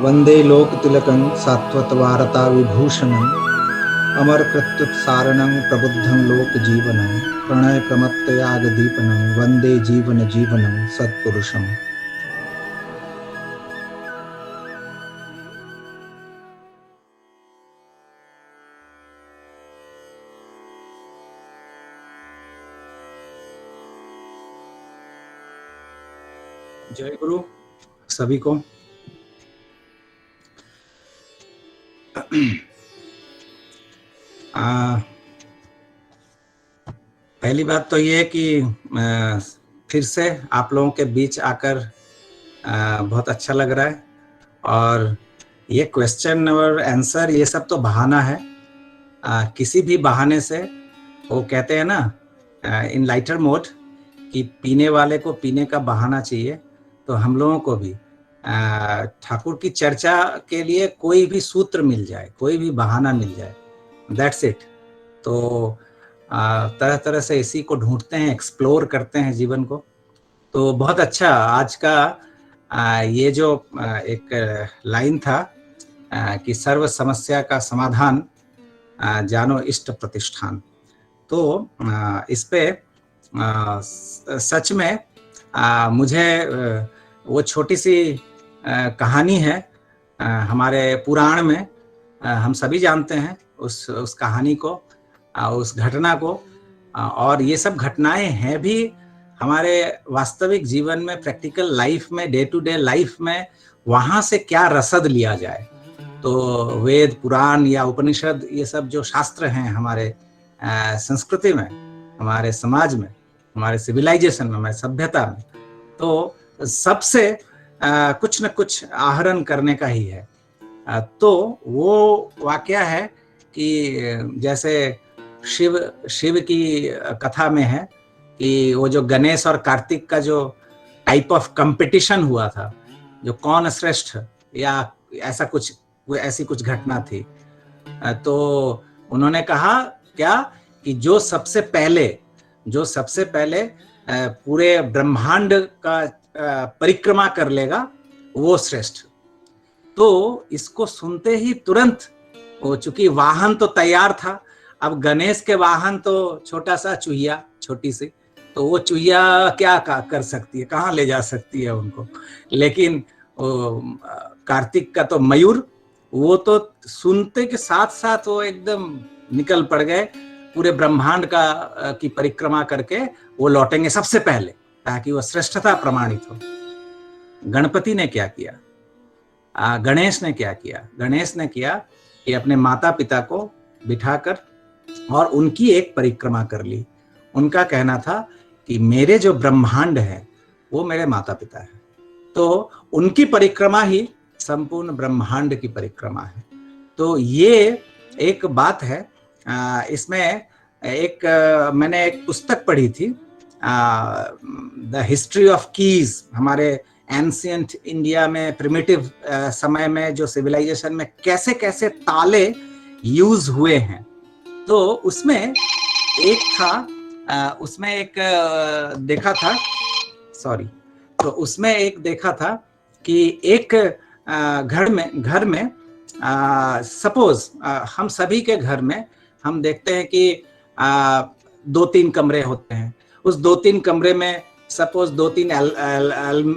वंदे लोकतिलकं सात्वतवारता विभूषणं अमरकृत्युत्सारणं प्रबुद्धं लोकजीवनं प्रणयप्रमत्तयागदीपनं वंदे जीवन जीवनं सत्पुरुषम्। जय गुरु सभी को। पहली बात तो ये कि फिर से आप लोगों के बीच आकर बहुत अच्छा लग रहा है। और ये क्वेश्चन और आंसर ये सब तो बहाना है। किसी भी बहाने से, वो कहते हैं ना इन लाइटर मोड कि पीने वाले को पीने का बहाना चाहिए, तो हम लोगों को भी ठाकुर की चर्चा के लिए कोई भी सूत्र मिल जाए, कोई भी बहाना मिल जाए, दैट्स इट। तो तरह तरह से इसी को ढूंढते हैं, एक्सप्लोर करते हैं जीवन को। तो बहुत अच्छा आज का ये जो एक लाइन था कि सर्व समस्या का समाधान जानो इष्ट प्रतिष्ठान। तो इस पे सच में मुझे वो छोटी सी कहानी है हमारे पुराण में, हम सभी जानते हैं उस कहानी को, उस घटना को। और ये सब घटनाएं हैं भी हमारे वास्तविक जीवन में, प्रैक्टिकल लाइफ में, डे टू डे लाइफ में, वहां से क्या रसद लिया जाए। तो वेद, पुराण या उपनिषद, ये सब जो शास्त्र हैं हमारे संस्कृति में, हमारे समाज में, हमारे सिविलाइजेशन में, हमारे सभ्यता में, तो सबसे कुछ न कुछ आहरण करने का ही है। तो वो वाकया है कि जैसे शिव की कथा में है कि वो जो गणेश और कार्तिक का जो टाइप ऑफ कंपटीशन हुआ था, जो कौन श्रेष्ठ, या ऐसा कुछ, ऐसी कुछ घटना थी। तो उन्होंने कहा क्या कि जो सबसे पहले पूरे ब्रह्मांड का परिक्रमा कर लेगा वो श्रेष्ठ। तो इसको सुनते ही तुरंत, वो चूंकि वाहन तो तैयार था, अब गणेश के वाहन तो छोटा सा चूहिया, छोटी सी, तो वो चूहिया क्या कर सकती है, कहाँ ले जा सकती है उनको। लेकिन कार्तिक का तो मयूर, वो तो सुनते के साथ साथ वो एकदम निकल पड़ गए, पूरे ब्रह्मांड की परिक्रमा करके वो लौटेंगे सबसे पहले, ताकि वो श्रेष्ठता प्रमाणित हो। गणपति ने क्या किया, गणेश ने क्या किया? गणेश ने किया कि अपने माता पिता को बिठाकर और उनकी एक परिक्रमा कर ली। उनका कहना था कि मेरे जो ब्रह्मांड है वो मेरे माता पिता है, तो उनकी परिक्रमा ही संपूर्ण ब्रह्मांड की परिक्रमा है। तो ये एक बात है। इसमें मैंने एक पुस्तक पढ़ी थी, द हिस्ट्री ऑफ कीज। हमारे एंशिएंट इंडिया में, प्रिमिटिव समय में, जो सिविलाइजेशन में कैसे कैसे ताले यूज हुए हैं। तो उसमें एक था, उसमें एक देखा था, तो उसमें एक देखा था कि एक घर में सपोज हम सभी के घर में हम देखते हैं कि 2-3 कमरे होते हैं। उस 2-3 कमरे में सपोज 2-3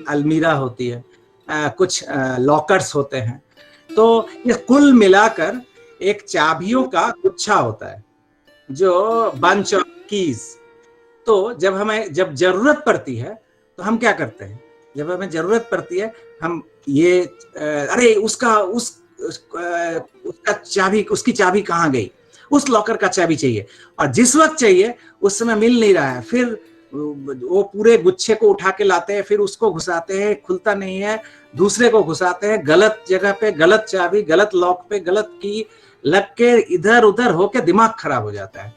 अलमीरा होती है, कुछ लॉकर्स होते हैं। तो ये कुल मिलाकर एक चाबियों का गुच्छा होता है, जो बंच ऑफ कीज। तो जब जरूरत पड़ती है तो हम क्या करते हैं? जब हमें जरूरत पड़ती है, हम ये अरे उसका चाबी, उसकी चाबी कहाँ गई, उस लॉकर का चाबी चाहिए, और जिस वक्त चाहिए उस समय मिल नहीं रहा है। फिर वो पूरे गुच्छे को उठा के लाते हैं, फिर उसको घुसाते हैं, खुलता नहीं है, दूसरे को घुसाते हैं, गलत जगह पे गलत चाबी, गलत लॉक पे गलत की लग के इधर उधर होके दिमाग खराब हो जाता है।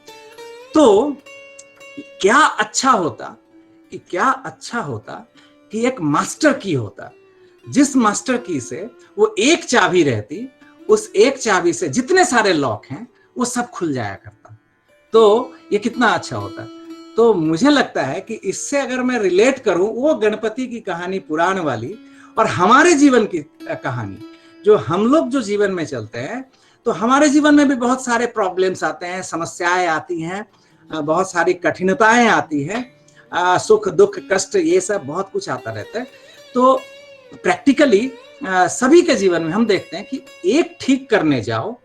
तो क्या अच्छा होता कि एक मास्टर की होता, जिस मास्टर की से वो एक चाबी रहती, उस एक चाबी से जितने सारे लॉक हैं वो सब खुल जाया करता। तो ये कितना अच्छा होता। तो मुझे लगता है कि इससे अगर मैं रिलेट करूं वो गणपति की कहानी पुराण वाली और हमारे जीवन की कहानी, जो हम लोग जो जीवन में चलते हैं, तो हमारे जीवन में भी बहुत सारे प्रॉब्लम्स आते हैं, समस्याएं आती हैं, बहुत सारी कठिनताएं आती हैं, सुख दुख कष्ट ये सब बहुत कुछ आता रहता है। तो प्रैक्टिकली सभी के जीवन में हम देखते हैं कि एक ठीक करने जाओ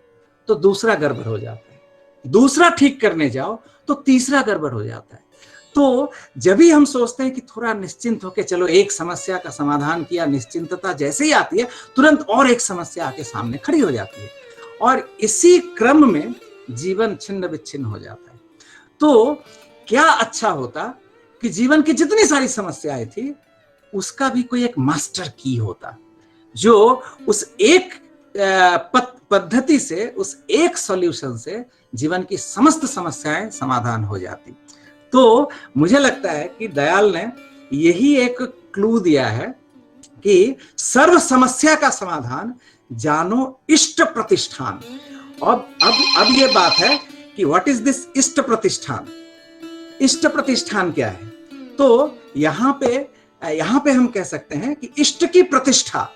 तो दूसरा गड़बड़ हो जाता है, दूसरा ठीक करने जाओ तो तीसरा गड़बड़ हो जाता है। तो जब भी हम सोचते हैं कि थोड़ा निश्चिंत होकर चलो एक समस्या का समाधान किया, निश्चिंतता जैसे ही आती है तुरंत और एक समस्या आके सामने खड़ी हो जाती है, और इसी क्रम में जीवन छिन्न विच्छिन्न हो जाता है। तो क्या अच्छा होता कि जीवन की जितनी सारी समस्याएं थी उसका भी कोई एक मास्टर की होता, जो उस एक पद्धति से, उस एक सॉल्यूशन से जीवन की समस्त समस्याएं समाधान हो जाती। तो मुझे लगता है कि दयाल ने यही एक क्लू दिया है कि सर्व समस्या का समाधान जानो इष्ट प्रतिष्ठान। अब ये बात है कि व्हाट इज दिस इष्ट प्रतिष्ठान? इष्ट प्रतिष्ठान क्या है? तो यहाँ पे हम कह सकते हैं कि इष्ट की प्रतिष्ठा।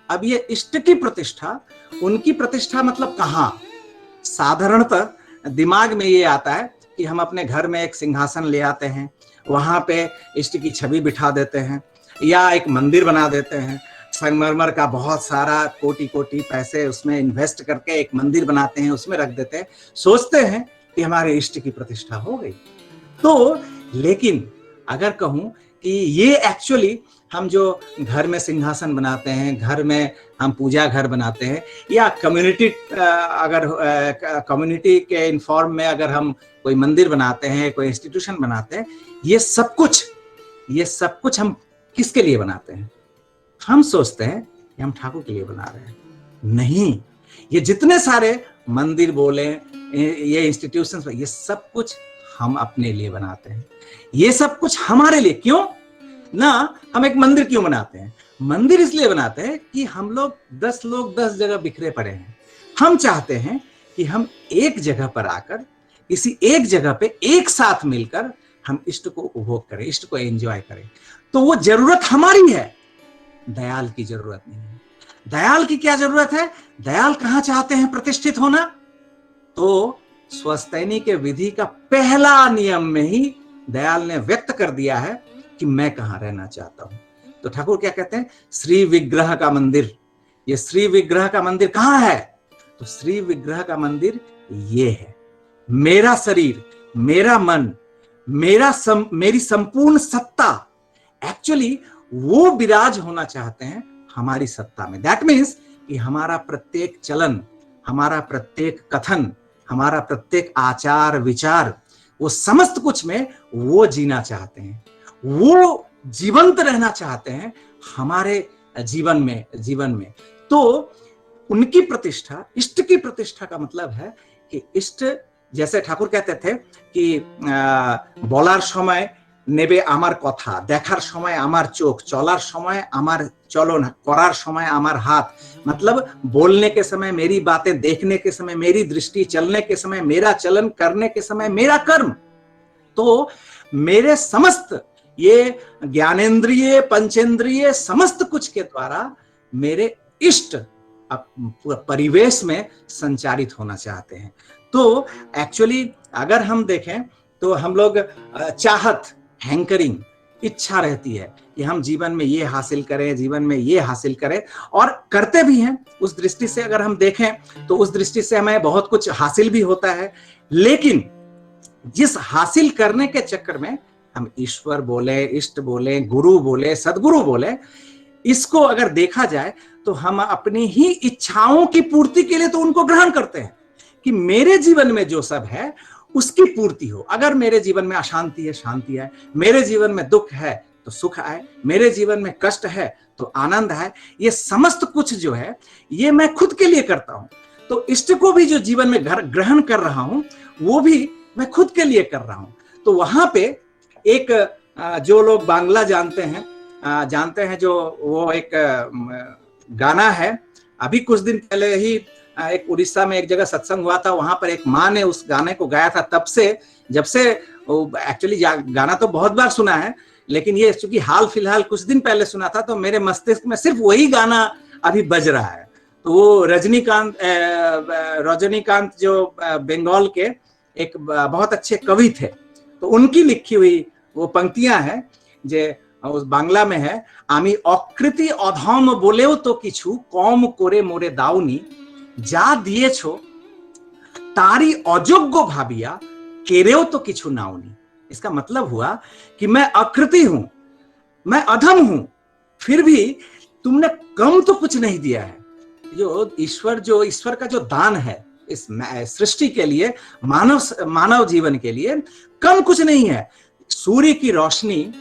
अब ये इष्ट की प्रतिष्ठा, उनकी प्रतिष्ठा मतलब कहाँ? साधारणतः दिमाग में ये आता है कि हम अपने घर में एक सिंहासन ले आते हैं, वहां पे इष्ट की छवि बिठा देते हैं, या एक मंदिर बना देते हैं, संगमरमर का बहुत सारा कोटि कोटि पैसे उसमें इन्वेस्ट करके एक मंदिर बनाते हैं, उसमें रख देते हैं, सोचते हैं कि हमारे इष्ट की प्रतिष्ठा हो गई। तो लेकिन अगर कहूं कि ये एक्चुअली हम जो घर में सिंहासन बनाते हैं, घर में हम पूजा घर बनाते हैं, या कम्युनिटी के इन्फॉर्म में अगर हम कोई मंदिर बनाते हैं, कोई इंस्टीट्यूशन बनाते हैं, ये सब कुछ हम किसके लिए बनाते हैं? हम सोचते हैं कि हम ठाकुर के लिए बना रहे हैं। नहीं, ये जितने सारे मंदिर बोले, ये इंस्टीट्यूशंस, ये सब कुछ हम अपने लिए बनाते हैं, ये सब कुछ हमारे लिए। क्यों ना? हम एक मंदिर क्यों बनाते हैं? मंदिर इसलिए बनाते हैं कि हम लोग 10 लोग 10 जगह बिखरे पड़े हैं। हम चाहते हैं कि हम एक जगह पर आकर, किसी एक जगह पे एक साथ मिलकर हम इष्ट को उपभोग करें, इष्ट को एंजॉय करें। तो वो जरूरत हमारी है, दयाल की जरूरत नहीं है। दयाल की क्या जरूरत है? दयाल कहां चाहते हैं प्रतिष्ठित होना? तो स्वस्तैनी के विधि का पहला नियम में ही दयाल ने व्यक्त कर दिया है कि मैं कहां रहना चाहता हूं। तो ठाकुर क्या कहते हैं? श्री विग्रह का मंदिर। ये श्री विग्रह का मंदिर कहां है? तो श्री विग्रह का मंदिर ये है, मेरा शरीर, मेरा मन, मेरी संपूर्ण सत्ता। एक्चुअली वो विराज होना चाहते हैं हमारी सत्ता में। दैट मीन्स कि हमारा प्रत्येक चलन, हमारा प्रत्येक कथन, हमारा प्रत्येक आचार विचार, वो समस्त कुछ में वो जीना चाहते हैं, वो जीवंत रहना चाहते हैं हमारे जीवन में। तो उनकी प्रतिष्ठा, इष्ट की प्रतिष्ठा का मतलब है कि इष्ट, जैसे ठाकुर कहते थे कि বলার সময় নেবে আমার কথা, দেখার সময় আমার চোখ, চলার সময় আমার চলন, করার সময় আমার हाथ। मतलब बोलने के समय मेरी बातें, देखने के समय मेरी दृष्टि, चलने के समय मेरा चलन, करने के समय मेरा कर्म। तो मेरे समस्त ये ज्ञानेंद्रिय, पंचेंद्रिय, समस्त कुछ के द्वारा मेरे इष्ट परिवेश में संचारित होना चाहते हैं। तो एक्चुअली अगर हम देखें तो हम लोग चाहत, हैंकरिंग, इच्छा रहती है कि हम जीवन में ये हासिल करें, जीवन में ये हासिल करें, और करते भी हैं। उस दृष्टि से अगर हम देखें तो उस दृष्टि से हमें बहुत कुछ हासिल भी होता है। लेकिन जिस हासिल करने के चक्कर में हम ईश्वर बोले, इष्ट बोले, गुरु बोले, सदगुरु बोले, इसको अगर देखा जाए तो हम अपनी ही इच्छाओं की पूर्ति के लिए तो उनको ग्रहण करते हैं कि मेरे जीवन में जो सब है उसकी पूर्ति हो। अगर मेरे जीवन में अशांति है, शांति आए, मेरे जीवन में दुख है तो सुख आए, मेरे जीवन में कष्ट है तो आनंद आए। ये समस्त कुछ जो है ये मैं खुद के लिए करता हूं। तो इष्ट को भी जो जीवन में ग्रहण कर रहा हूं वो भी मैं खुद के लिए कर रहा हूं। तो वहां पे एक जो लोग बांग्ला जानते हैं जो वो एक गाना है, अभी कुछ दिन पहले ही एक उड़ीसा में एक जगह सत्संग हुआ था, वहां पर एक माँ ने उस गाने को गाया था। तब से, जब से एक्चुअली गाना तो बहुत बार सुना है, लेकिन ये चूंकि हाल फिलहाल कुछ दिन पहले सुना था तो मेरे मस्तिष्क में सिर्फ वही गाना अभी बज रहा है। तो वो रजनीकांत जो बंगाल के एक बहुत अच्छे कवि थे, तो उनकी लिखी हुई वो पंक्तियां हैं जे उस बांग्ला में है, आमी अकृति अधम बोलेও तो किछु कम करे मोरे दाउनी जा दिएছো तारी अयोग्य भाबिया केरेও तो किछु नाउनी। इसका मतलब हुआ कि मैं अकृति हूं, मैं अधम हूं, फिर भी तुमने कम तो कुछ नहीं दिया है। जो ईश्वर का जो दान है इस सृष्टि के लिए, मानव जीवन के लिए कम कुछ नहीं है। सूर्य की रोशनी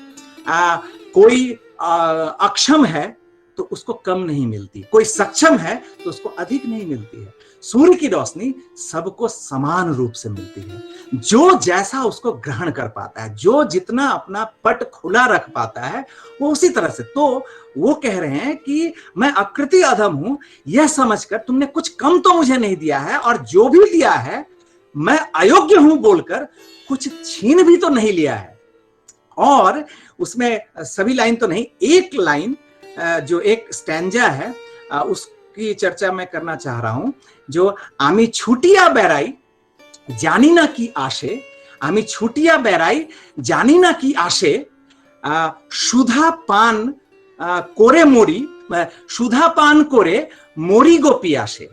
कोई अक्षम है तो उसको कम नहीं मिलती, कोई सक्षम है तो उसको अधिक नहीं मिलती है। सूर्य की रोशनी सबको समान रूप से मिलती है, जो जैसा उसको ग्रहण कर पाता है, जो जितना अपना पट खुला रख पाता है वो उसी तरह से। तो वो कह रहे हैं कि मैं अकृति अधम हूं, यह समझकर तुमने कुछ कम तो मुझे नहीं दिया है, और जो भी दिया है मैं अयोग्य हूं बोलकर कुछ छीन भी तो नहीं लिया है। और उसमें सभी लाइन तो नहीं, एक लाइन जो एक स्टैंजा है उसकी चर्चा मैं करना चाह रहा हूं, जो आमी छुटिया बेराई जानी ना की आशे, आमी छुटिया बेराई जानी ना की आशे सुधा पान कोरे मोरी, सुधा पान कोरे मोरी गो पियासे।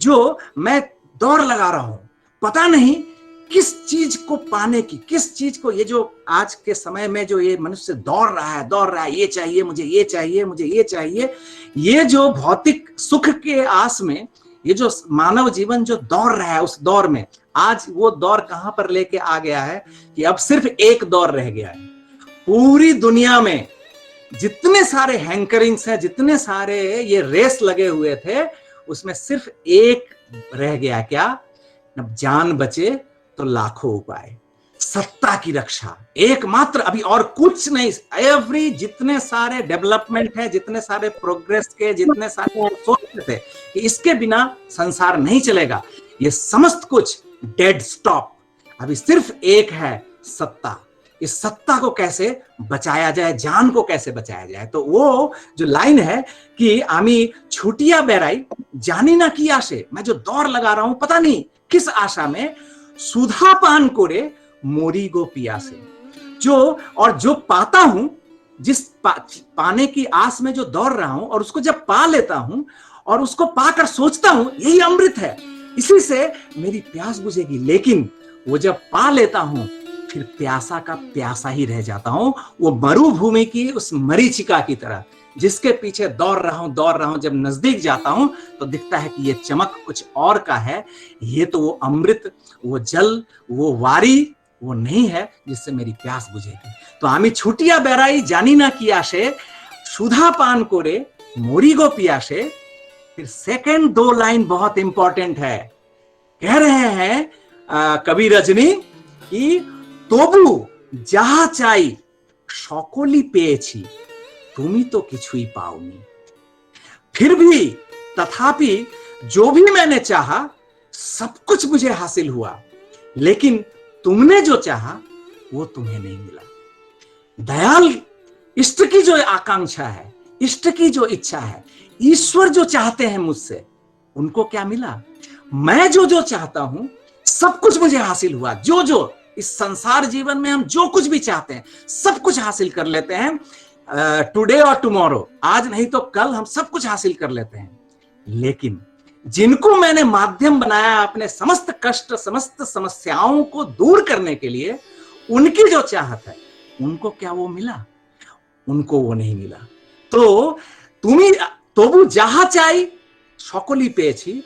जो मैं दौड़ लगा रहा हूं, पता नहीं किस चीज को पाने की, किस चीज को, ये जो आज के समय में जो ये मनुष्य दौड़ रहा है, ये चाहिए मुझे, ये चाहिए मुझे, ये चाहिए, ये जो भौतिक सुख के आस में ये जो मानव जीवन जो दौड़ रहा है, उस दौर में आज वो दौर कहां पर लेके आ गया है कि अब सिर्फ एक दौर रह गया है। पूरी दुनिया में जितने सारे हैंकरिंग्स हैं, जितने सारे ये रेस लगे हुए थे, उसमें सिर्फ एक रह गया, क्या? अब जान बचे तो लाखों उपाय, सत्ता की रक्षा एकमात्र, अभी और कुछ नहीं। एवरी जितने सारे डेवलपमेंट है, जितने सारे प्रोग्रेस के, जितने सारे सोचते थे कि इसके बिना संसार नहीं चलेगा, ये समस्त कुछ डेड स्टॉप। अभी सिर्फ एक है, सत्ता। इस सत्ता को कैसे बचाया जाए, जान को कैसे बचाया जाए। तो वो जो लाइन है कि आमी छुटिया बेराई जानी ना की आशे, मैं जो दौड़ लगा रहा हूं पता नहीं किस आशा में, सुधा पान कोरे मोरी गो पियासे। जो पाता हूं, जिस पाने की आस में जो दौड़ रहा हूं, और उसको जब पा लेता हूं और उसको पाकर सोचता हूं यही अमृत है, इसी से मेरी प्यास बुझेगी, लेकिन वो जब पा लेता हूं फिर प्यासा का प्यासा ही रह जाता हूं, वो मरुभूमि की उस मरीचिका की तरह, जिसके पीछे दौड़ रहा हूं, जब नजदीक जाता हूं तो दिखता है कि ये चमक कुछ और का है, ये तो वो अमृत, वो जल, वो वारी वो नहीं है जिससे मेरी प्यास बुझेगी। तो आमी छुटिया बेराई जानी ना की आशे, सुधा पान कोरे मोरी गो पियासे। फिर सेकंड दो लाइन बहुत इंपॉर्टेंट है, कह रहे हैं कवि रजनी कि तबु जाहा चाई सकली पेয়েছি तुमी तो किछुई पाओनी। फिर भी, तथापि जो भी मैंने चाहा सब कुछ मुझे हासिल हुआ, लेकिन तुमने जो चाहा वो तुम्हें नहीं मिला। दयाल इष्ट की जो आकांक्षा है, इष्ट की जो इच्छा है, ईश्वर जो चाहते हैं मुझसे, उनको क्या मिला? मैं जो चाहता हूं सब कुछ मुझे हासिल हुआ। जो इस संसार जीवन में हम जो कुछ भी चाहते हैं सब कुछ हासिल कर लेते हैं, टुडे और टुमारो, आज नहीं तो कल हम सब कुछ हासिल कर लेते हैं। लेकिन जिनको मैंने माध्यम बनाया अपने समस्त कष्ट, समस्त समस्याओं को दूर करने के लिए, उनकी जो चाहत है, उनको क्या वो मिला? उनको वो नहीं मिला। तो तुमी तबु जाहा चाई सकली पेয়েছি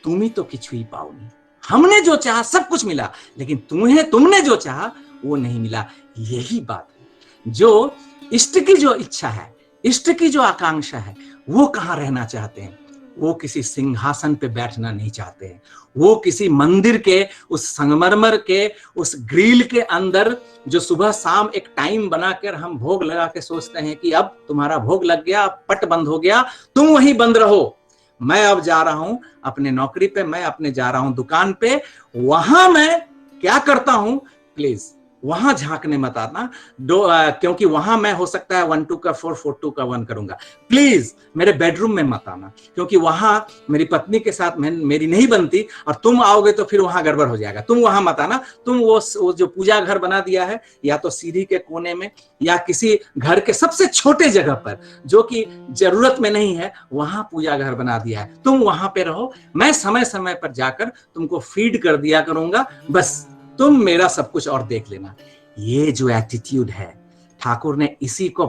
तुमी तो किछुई पाओनी। हमने जो चाहा सब कुछ मिला, लेकिन तुमने जो चाहा वो नहीं मिला। यही बात है, जो इष्ट की जो इच्छा है, इष्ट की जो आकांक्षा है, वो कहां रहना चाहते हैं? वो किसी सिंहासन पे बैठना नहीं चाहते हैं, वो किसी मंदिर के उस संगमरमर के उस ग्रिल के अंदर जो सुबह शाम एक टाइम बनाकर हम भोग लगा के सोचते हैं कि अब तुम्हारा भोग लग गया, पट बंद हो गया, तुम वहीं बंद रहो, मैं अब जा रहा हूं अपने नौकरी पे, मैं अपने जा रहा हूं दुकान पे, वहां मैं क्या करता हूं? प्लीज वहां झांकने मत आना। क्योंकि वहां मैं हो सकता है 1 2 का 4 4 2 का 1 करूंगा। प्लीज मेरे बेडरूम में मत आना, क्योंकि वहां मेरी पत्नी के साथ मेरी नहीं बनती, और तुम आओगे तो फिर वहां गड़बड़ हो जाएगा। तुम वहां मत आना। तुम वो जो पूजा घर बना दिया है, या तो सीढ़ी के कोने में या किसी घर के सबसे छोटे जगह पर जो कि जरूरत में नहीं है, वहां पूजा घर बना दिया है, तुम वहां पे रहो। मैं समय समय पर जाकर तुमको फीड कर दिया करूंगा, बस तुम मेरा सब कुछ और देख लेना। ये जो एटीट्यूड है, ठाकुर ने इसी को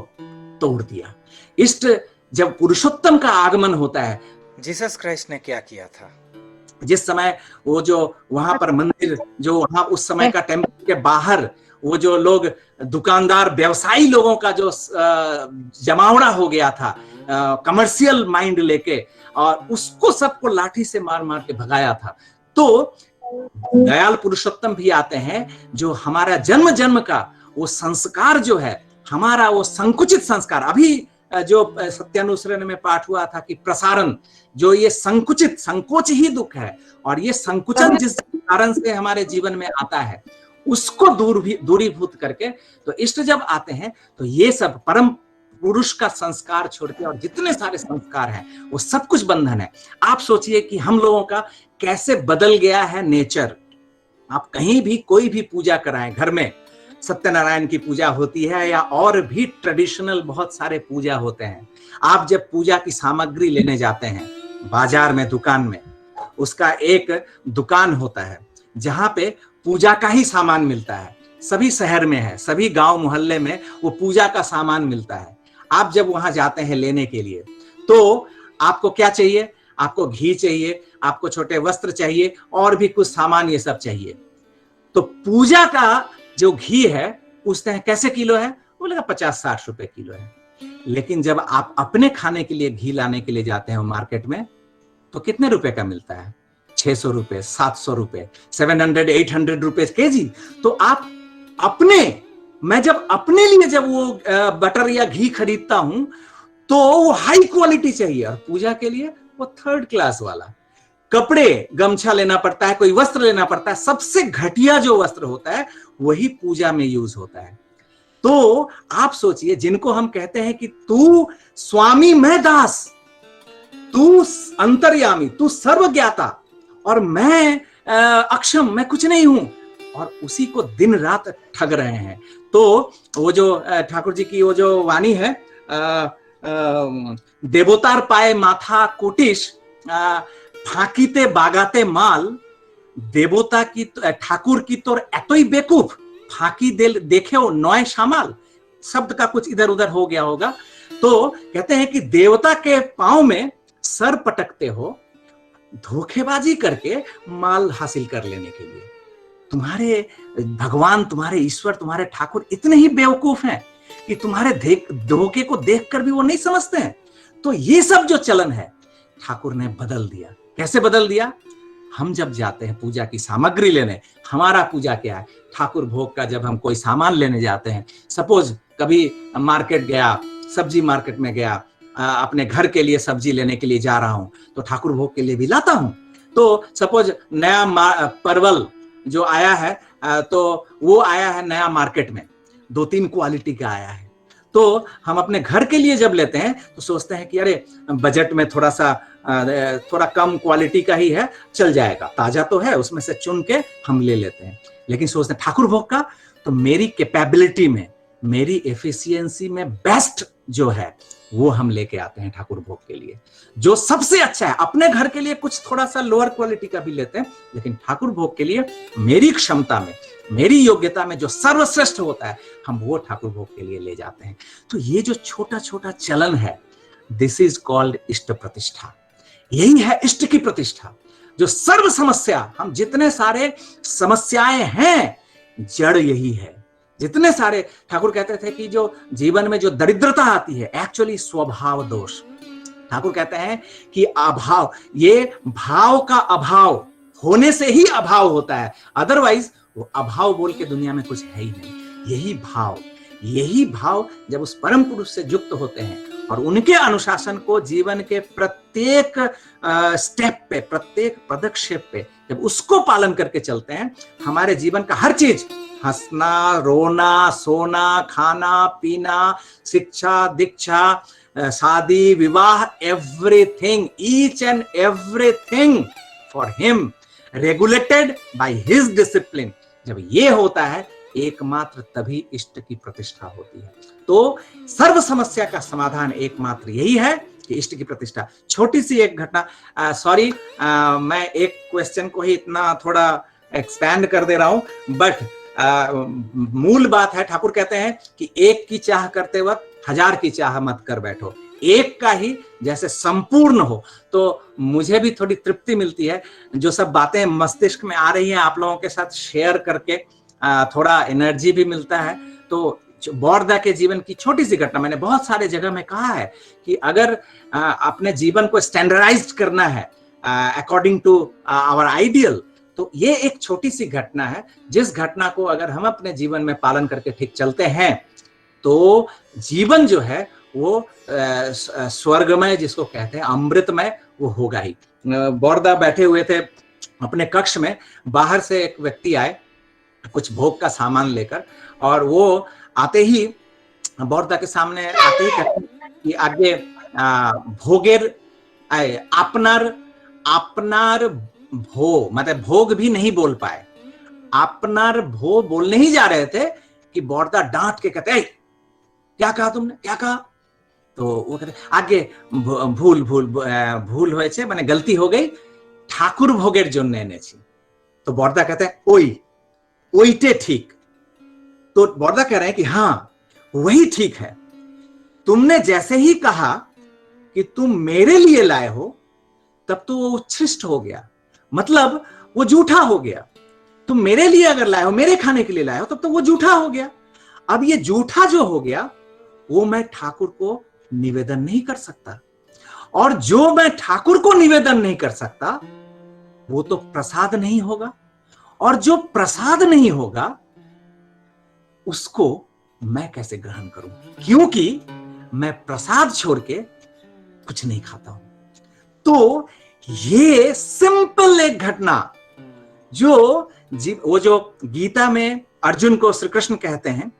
तोड़ दिया। इष्ट जब पुरुषोत्तम का आगमन होता है, जीसस क्राइस्ट ने क्या किया था? जिस समय वो जो वहां पर मंदिर, जो वहां उस समय का टेम्पल के बाहर वो जो लोग दुकानदार व्यवसायी लोगों का जो जमावड़ा हो गया था, कमर्शियल माइंड लेके, और उसको सबको लाठी से मार मार के भगाया था। तो दयाल पुरुषोत्तम भी आते हैं, जो हमारा जन्म जन्म का वो संस्कार जो है, हमारा वो संकुचित संस्कार, अभी जो सत्यानुसरण में पाठ हुआ था कि प्रसारण, जो ये संकुचित, संकोच ही दुख है, और ये संकुचन जिस कारण से हमारे जीवन में आता है, उसको दूरीभूत करके तो इष्ट जब आते हैं, तो ये सब परम पुरुष का संस्कार छोड़ के और जितने सारे संस्कार हैं, वो सब कुछ बंधन है। आप सोचिए कि हम लोगों का कैसे बदल गया है नेचर। आप कहीं भी कोई भी पूजा कराएं, घर में सत्यनारायण की पूजा होती है या और भी ट्रेडिशनल बहुत सारे पूजा होते हैं, आप जब पूजा की सामग्री लेने जाते हैं बाजार में, दुकान में, उसका एक दुकान होता है जहां पे पूजा का ही सामान मिलता है। सभी शहर में है, सभी गांव मोहल्ले में वो पूजा का सामान मिलता है। आप जब वहां जाते हैं लेने के लिए, तो आपको क्या चाहिए? आपको घी चाहिए, आपको छोटे वस्त्र चाहिए, और भी कुछ सामान ये सब चाहिए। तो पूजा का जो घी है, पूछते हैं कैसे किलो है? बोलेगा 50-60 रुपए किलो है। लेकिन जब आप अपने खाने के लिए घी लाने के लिए जाते हैं मार्केट में, तो कितने रुपए का मिलता है? 600 रुपए, 700 रुपए, 700-800 रुपए केजी। तो आप अपने, मैं जब अपने लिए जब वो बटर या घी खरीदता हूं, तो वो हाई क्वालिटी चाहिए, और पूजा के लिए वो 3rd क्लास वाला। कपड़े, गमछा लेना पड़ता है, कोई वस्त्र लेना पड़ता है, सबसे घटिया जो वस्त्र होता है वही पूजा में यूज होता है। तो आप सोचिए, जिनको हम कहते हैं कि तू स्वामी मैं दास, तू अंतर्यामी, तू सर्वज्ञाता, और मैं अक्षम, मैं कुछ नहीं हूं, और उसी को दिन रात ठग रहे हैं। तो वो जो ठाकुर जी की वो जो वाणी है, देवोतार पाए माथा कोटिश, फांकीते बागाते माल, देवता की ठाकुर की तो एतोई बेकूफ, फांकी देखे हो नौए शामाल। शब्द का कुछ इधर उधर हो गया होगा। तो कहते हैं कि देवता के पांव में सर पटकते हो धोखेबाजी करके माल हासिल कर लेने के लिए। तुम्हारे भगवान, तुम्हारे ईश्वर, तुम्हारे ठाकुर इतने ही बेवकूफ हैं कि तुम्हारे धोखे को देखकर भी वो नहीं समझते हैं। तो ये सब जो चलन है, ठाकुर ने बदल दिया। कैसे बदल दिया? हम जब जाते हैं पूजा की सामग्री लेने, हमारा पूजा क्या है? ठाकुर भोग का जब हम कोई सामान लेने जाते हैं, सपोज कभी मार्केट गया, सब्जी मार्केट में गया, अपने घर के लिए सब्जी लेने के लिए जा रहा हूं, तो ठाकुर भोग के लिए भी लाता हूं। तो सपोज नया परवल जो आया है, तो वो आया है नया मार्केट में, 2-3 क्वालिटी का आया है। तो हम अपने घर के लिए जब लेते हैं तो सोचते हैं कि अरे बजट में थोड़ा कम क्वालिटी का ही है, चल जाएगा, ताजा तो है, उसमें से चुन के हम ले लेते हैं। लेकिन सोचते हैं ठाकुर भोग का तो मेरी कैपेबिलिटी में, मेरी एफिशिएंसी में बेस्ट जो है वो हम लेके आते हैं ठाकुर भोग के लिए, जो सबसे अच्छा है। अपने घर के लिए कुछ थोड़ा सा लोअर क्वालिटी का भी लेते हैं, लेकिन ठाकुर भोग के लिए मेरी क्षमता में, मेरी योग्यता में जो सर्वश्रेष्ठ होता है, हम वो ठाकुर भोग के लिए ले जाते हैं। तो ये जो छोटा छोटा चलन है, दिस इज कॉल्ड इष्ट प्रतिष्ठा। यही है इष्ट की प्रतिष्ठा। जो सर्व समस्या, हम जितने सारे समस्याएं हैं, जड़ यही है। जितने सारे, ठाकुर कहते थे कि जो जीवन में जो दरिद्रता आती है, एक्चुअली स्वभाव दोष। ठाकुर कहते हैं कि अभाव, ये भाव का अभाव होने से ही अभाव होता है, अदरवाइज वो अभाव बोल के दुनिया में कुछ है ही नहीं। यही भाव जब उस परम पुरुष से युक्त होते हैं और उनके अनुशासन को जीवन के प्रत्येक स्टेप पे, प्रत्येक पदक्षेप पे जब उसको पालन करके चलते हैं, हमारे जीवन का हर चीज हंसना, रोना, सोना, खाना, पीना, शिक्षा, दीक्षा, शादी, विवाह, everything, each and everything for him regulated by his discipline. जब ये होता है एकमात्र तभी इष्ट की प्रतिष्ठा होती है। तो सर्व समस्या का समाधान एकमात्र यही है कि इष्ट की प्रतिष्ठा। छोटी सी एक घटना, सॉरी मैं एक क्वेश्चन को ही इतना थोड़ा एक्सपैंड कर दे रहा हूं, बट मूल बात है, ठाकुर कहते हैं कि एक की चाह करते वक्त 1000 की चाह मत कर बैठो, एक का ही जैसे संपूर्ण हो। तो मुझे भी थोड़ी तृप्ति मिलती है जो सब बातें मस्तिष्क में आ रही हैं आप लोगों के साथ शेयर करके, थोड़ा एनर्जी भी मिलता है। तो बौरदा के जीवन की छोटी सी घटना, मैंने बहुत सारे जगह में कहा है कि अगर अपने जीवन को स्टैंडर्डाइज्ड करना है अकॉर्डिंग टू आवर आइडियल, तो ये एक छोटी सी घटना है जिस घटना को अगर हम अपने जीवन में पालन करके ठीक चलते हैं तो जीवन जो है वो स्वर्गमय, जिसको कहते हैं अमृतमय, वो होगा ही। बौरदा बैठे हुए थे अपने कक्ष में, बाहर से एक व्यक्ति आए कुछ भोग का सामान लेकर, और वो आते ही बौरदा के सामने आते ही कहते कि आगे भोगेर आपनार भो, मतलब भोग भी नहीं बोल पाए, आपनार भो बोलने ही जा रहे थे कि बौरदा डांट के कहते क्या कहा तुमने, क्या कहा? तो वो कहते आगे भूल হয়েছে, মানে गलती हो गई, ठाकुर भोगेर জন্য এনেছি। तो बौरदा कहते हैं ओइटे ठीक। तो बौरदा कह रहे हैं कि हाँ वही ठीक है, तुमने जैसे ही कहा कि तुम मेरे लिए लाए हो तब तो वो उच्छृष्ट हो गया, मतलब वो झूठा हो गया। तुम मेरे लिए अगर लाए हो, मेरे खाने के लिए लाए हो, तब तो वो झूठा हो गया। अब ये झूठा जो हो गया वो मैं ठाकुर को निवेदन नहीं कर सकता, और जो मैं ठाकुर को निवेदन नहीं कर सकता वो तो प्रसाद नहीं होगा, और जो प्रसाद नहीं होगा उसको मैं कैसे ग्रहण करूं, क्योंकि मैं प्रसाद छोड़ के कुछ नहीं खाता हूं। तो ये सिंपल एक घटना वो जो गीता में अर्जुन को श्री कृष्ण कहते हैं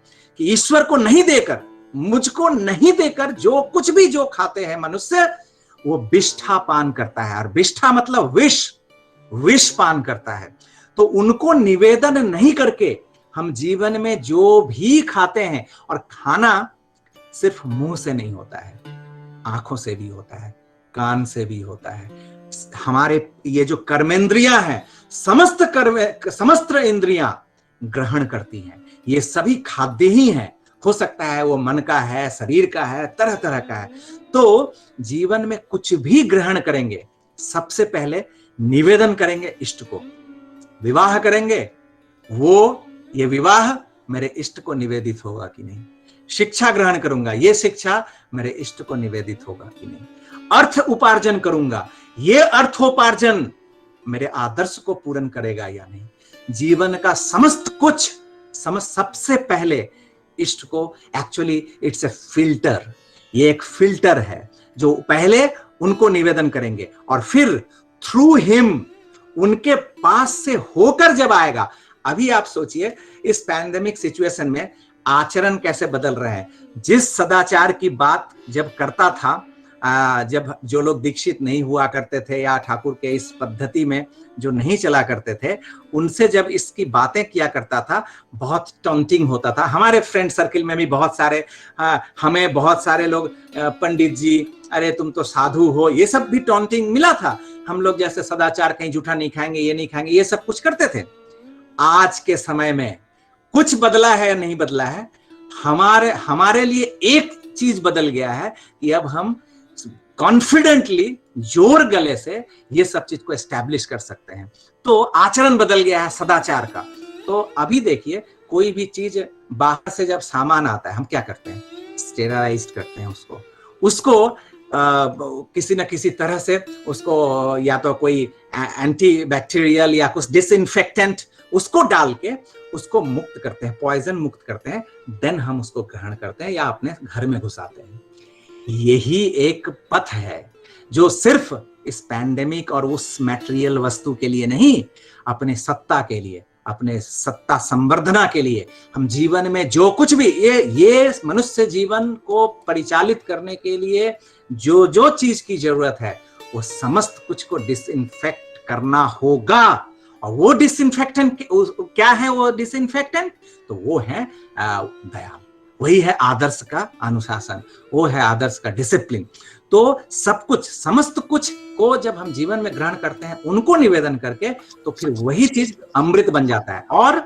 कि ईश्वर को नहीं देकर, मुझको नहीं देकर जो कुछ भी जो खाते हैं मनुष्य, वो विष्ठा पान करता है, और विष्ठा मतलब विष पान करता है। तो उनको निवेदन नहीं करके हम जीवन में जो भी खाते हैं, और खाना सिर्फ मुंह से नहीं होता है, आंखों से भी होता है, कान से भी होता है, हमारे ये जो कर्मेंद्रियां हैं, समस्त इंद्रियां ग्रहण करती हैं, ये सभी खाद्य ही हैं। हो सकता है वो मन का है, शरीर का है, तरह तरह का है। तो जीवन में कुछ भी ग्रहण करेंगे, सबसे पहले निवेदन करेंगे इष्ट को। विवाह करेंगे, वो ये विवाह मेरे इष्ट को निवेदित होगा कि नहीं। शिक्षा ग्रहण करूंगा, ये शिक्षा मेरे इष्ट को निवेदित होगा कि नहीं। अर्थ उपार्जन करूंगा, ये अर्थोपार्जन मेरे आदर्श को पूर्ण करेगा या नहीं। जीवन का समस्त कुछ सबसे पहले इष्ट को, एक्चुअली इट्स ए फिल्टर, ये एक फिल्टर है जो पहले उनको निवेदन करेंगे, और फिर थ्रू हिम उनके पास से होकर जब आएगा। अभी आप सोचिए इस पैंडेमिक सिचुएशन में आचरण कैसे बदल रहे हैं। जिस सदाचार की बात जब करता था, जब जो लोग दीक्षित नहीं हुआ करते थे या ठाकुर के इस पद्धति में जो नहीं चला करते थे, उनसे जब इसकी बातें किया करता था, बहुत टॉन्टिंग होता था। हमारे फ्रेंड सर्किल में भी बहुत सारे हमें बहुत सारे लोग पंडित जी, अरे तुम तो साधु हो, ये सब भी टॉन्टिंग मिला था। हम लोग जैसे सदाचार, कहीं जूठा नहीं खाएंगे, ये नहीं खाएंगे, ये सब कुछ करते थे। आज के समय में कुछ बदला है या नहीं बदला है? हमारे लिए एक चीज बदल गया है कि अब हम कॉन्फिडेंटली जोर गले से ये सब चीज को एस्टैब्लिश कर सकते हैं। तो आचरण बदल गया है सदाचार का। तो अभी देखिए, कोई भी चीज बाहर से जब सामान आता है, हम क्या करते हैं? स्टेरलाइज करते हैं उसको किसी न किसी तरह से उसको, या तो कोई एंटी बैक्टीरियल या कुछ डिसइंफेक्टेंट उसको डाल के उसको मुक्त करते हैं, पॉइजन मुक्त करते हैं, देन हम उसको ग्रहण करते हैं या अपने घर में घुसाते हैं। यही एक पथ है जो सिर्फ इस पैंडेमिक और उस मैटेरियल वस्तु के लिए नहीं, अपने सत्ता के लिए, अपने सत्ता संवर्धना के लिए, हम जीवन में जो कुछ भी ये मनुष्य जीवन को परिचालित करने के लिए जो जो चीज की जरूरत है वो समस्त कुछ को डिसइंफेक्ट करना होगा। और वो डिसइंफेक्टेंट क्या है? वो डिसइंफेक्टेंट तो वो है दया, वही है आदर्श का अनुशासन, वो है आदर्श का डिसिप्लिन। तो सब कुछ, समस्त कुछ को जब हम जीवन में ग्रहण करते हैं उनको निवेदन करके, तो फिर वही चीज अमृत बन जाता है। और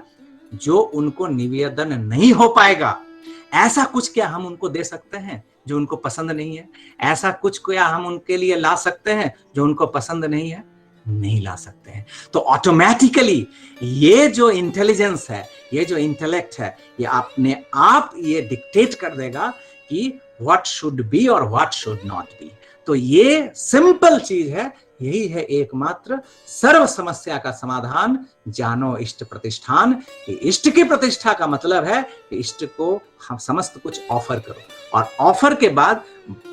जो उनको निवेदन नहीं हो पाएगा, ऐसा कुछ क्या हम उनको दे सकते हैं जो उनको पसंद नहीं है? ऐसा कुछ क्या हम उनके लिए ला सकते हैं जो उनको पसंद नहीं है? नहीं ला सकते हैं। तो ऑटोमेटिकली ये जो इंटेलिजेंस है, ये जो इंटेलेक्ट है, ये अपने आप ये डिक्टेट कर देगा कि व्हाट शुड बी और व्हाट शुड नॉट बी। तो ये सिंपल चीज है, यही है एकमात्र सर्व समस्या का समाधान। जानो इष्ट प्रतिष्ठान। इष्ट की प्रतिष्ठा का मतलब है कि इष्ट को हम समस्त कुछ ऑफर करो, और ऑफर के बाद,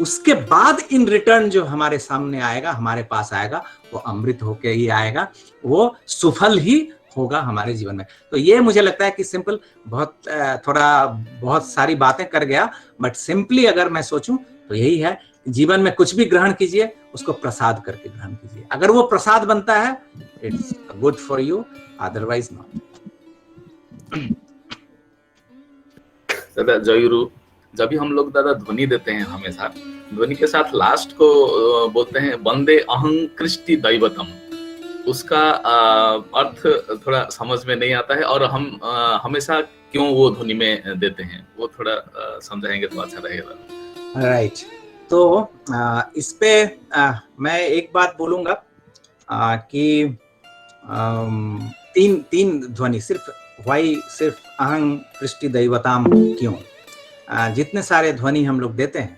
उसके बाद इन रिटर्न जो हमारे सामने आएगा, हमारे पास आएगा, वो अमृत होके ही आएगा, वो सुफल ही होगा हमारे जीवन में। तो ये मुझे लगता है कि सिंपल, बहुत सारी बातें कर गया, बट सिंपली अगर मैं सोचूं तो यही है, जीवन में कुछ भी ग्रहण कीजिए उसको प्रसाद करके ग्रहण कीजिए। अगर वो प्रसाद बनता है, it's good for you, otherwise not. दादा जयगुरु, जब भी हम लोग दादा ध्वनि देते हैं, हमेशा ध्वनि के साथ लास्ट को बोलते हैं वंदे अहं कृष्टि दैवतम। उसका अर्थ थोड़ा समझ में नहीं आता है, और हम हमेशा क्यों वो ध्वनि में देते हैं, वो थोड़ा समझाएंगे तो अच्छा रहेगा। राइट। तो इस पे मैं एक बात बोलूंगा कि तीन ध्वनि, सिर्फ अहं कृष्टि दैवताम क्यों? जितने सारे ध्वनि हम लोग देते हैं,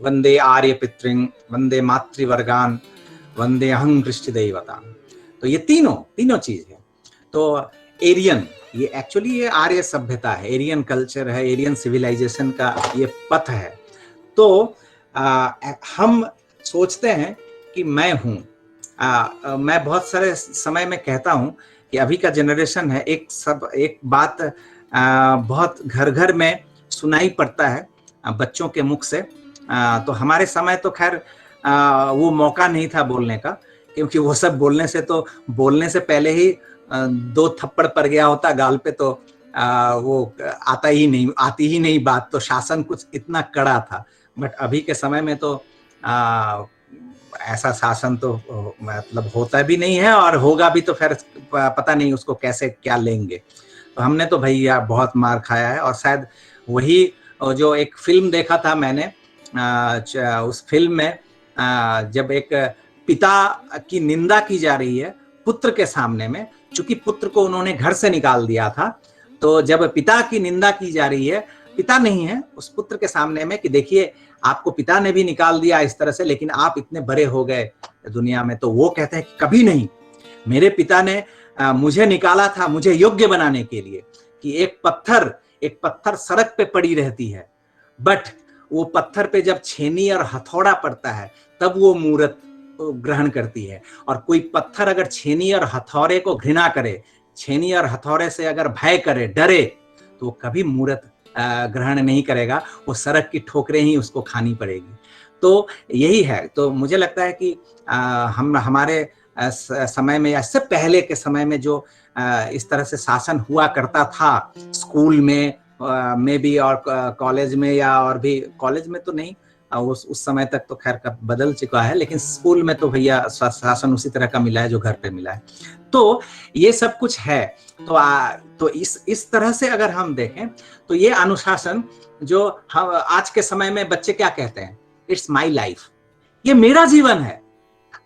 वंदे आर्य पितृंग, वंदे मातृवर्गान, वंदे अहं कृष्टि दैवताम, तो ये तीनों चीज है। तो एरियन, ये एक्चुअली ये आर्य सभ्यता है, एरियन कल्चर है, एरियन सिविलाइजेशन का ये पथ है। तो हम सोचते हैं कि मैं हूँ। मैं बहुत सारे समय में कहता हूँ कि अभी का जनरेशन है, एक बात बहुत घर घर में सुनाई पड़ता है बच्चों के मुख से। तो हमारे समय तो खैर वो मौका नहीं था बोलने का, क्योंकि वो सब बोलने से पहले ही 2 थप्पड़ पड़ गया होता गाल पे, तो वो आती ही नहीं बात। तो शासन कुछ इतना कड़ा था। बट अभी के समय में तो ऐसा शासन तो मतलब होता भी नहीं है, और होगा भी तो फिर पता नहीं उसको कैसे क्या लेंगे। तो हमने तो भैया बहुत मार खाया है। और शायद वही जो एक फिल्म देखा था मैंने, उस फिल्म में जब एक पिता की निंदा की जा रही है पुत्र के सामने में, चूंकि पुत्र को उन्होंने घर से निकाल दिया था, तो जब पिता की निंदा की जा रही है, पिता नहीं है उस पुत्र के सामने में, कि देखिए आपको पिता ने भी निकाल दिया इस तरह से, लेकिन आप इतने बड़े हो गए दुनिया में। तो वो कहते हैं कि कभी नहीं, मेरे पिता ने मुझे निकाला था मुझे योग्य बनाने के लिए, कि एक पत्थर सड़क पे पड़ी रहती है, बट वो पत्थर पे जब छेनी और हथौड़ा पड़ता है तब वो मूर्त ग्रहण करती है। और कोई पत्थर अगर छेनी और हथौड़े को घृणा करे, छेनी और हथौड़े से अगर भय करे, डरे, तो वो कभी मूर्त ग्रहण नहीं करेगा, वो सड़क की ठोकरें ही उसको खानी पड़ेगी। तो यही है। तो मुझे लगता है कि हमारे समय में, इससे पहले के समय में जो इस तरह से शासन हुआ करता था, स्कूल में भी और कॉलेज में, या और भी कॉलेज में तो नहीं, उस समय तक तो खैर बदल चुका है, लेकिन स्कूल में तो भैया शासन उसी तरह का मिला है जो घर पे मिला है। तो ये सब कुछ है। तो इस तरह से अगर हम देखें तो ये अनुशासन जो हम आज के समय में बच्चे क्या कहते हैं, इट्स माई लाइफ, ये मेरा जीवन है,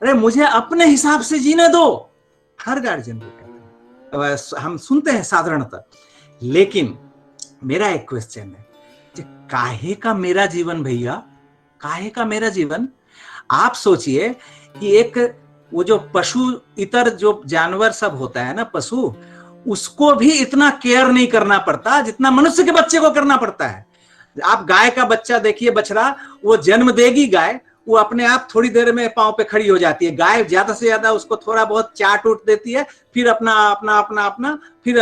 अरे मुझे अपने हिसाब से जीने दो, हर गार्जियन को कहते हैं, हम सुनते हैं साधारणतः। लेकिन मेरा एक क्वेश्चन है, काहे का मेरा जीवन भैया, काहे का मेरा जीवन? आप सोचिए कि एक वो जो पशु इतर जो जानवर सब होता है ना, पशु, उसको भी इतना केयर नहीं करना पड़ता जितना मनुष्य के बच्चे को करना पड़ता है। आप गाय का बच्चा देखिए, बछड़ा, वो जन्म देगी गाय, वो अपने आप थोड़ी देर में पांव पे खड़ी हो जाती है। गाय ज्यादा से ज्यादा उसको थोड़ा बहुत चाट उट देती है, फिर अपना अपना अपना अपना फिर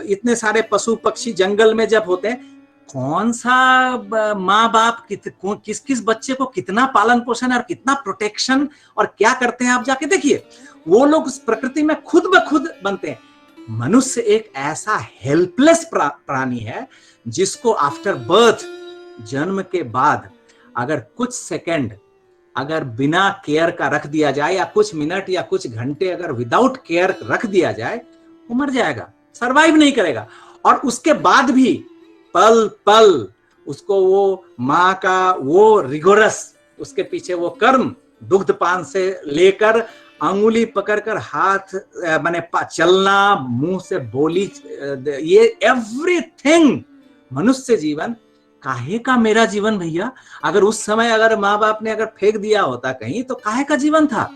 इतने सारे पशु पक्षी जंगल में जब होते हैं, कौन सा माँ बाप किस किस बच्चे को कितना पालन पोषण और कितना प्रोटेक्शन और क्या करते हैं, आप जाके देखिए। वो लोग उस प्रकृति में खुद ब खुद बनते हैं। मनुष्य एक ऐसा हेल्पलेस प्राणी है जिसको आफ्टर बर्थ, जन्म के बाद अगर कुछ सेकंड अगर बिना केयर का रख दिया जाए, या कुछ मिनट या कुछ घंटे अगर विदाउट केयर रख दिया जाए, वो मर जाएगा, सरवाइव नहीं करेगा। और उसके बाद भी पल पल उसको वो माँ का वो रिगोरस, उसके पीछे वो कर्म, दुग्धपान से लेकर अंगुली पकड़कर हाथ माने चलना, मुंह से बोली, ये एवरीथिंग मनुष्य जीवन। काहे का मेरा जीवन भैया? अगर उस समय अगर माँ बाप ने अगर फेंक दिया होता कहीं, तो काहे का जीवन था?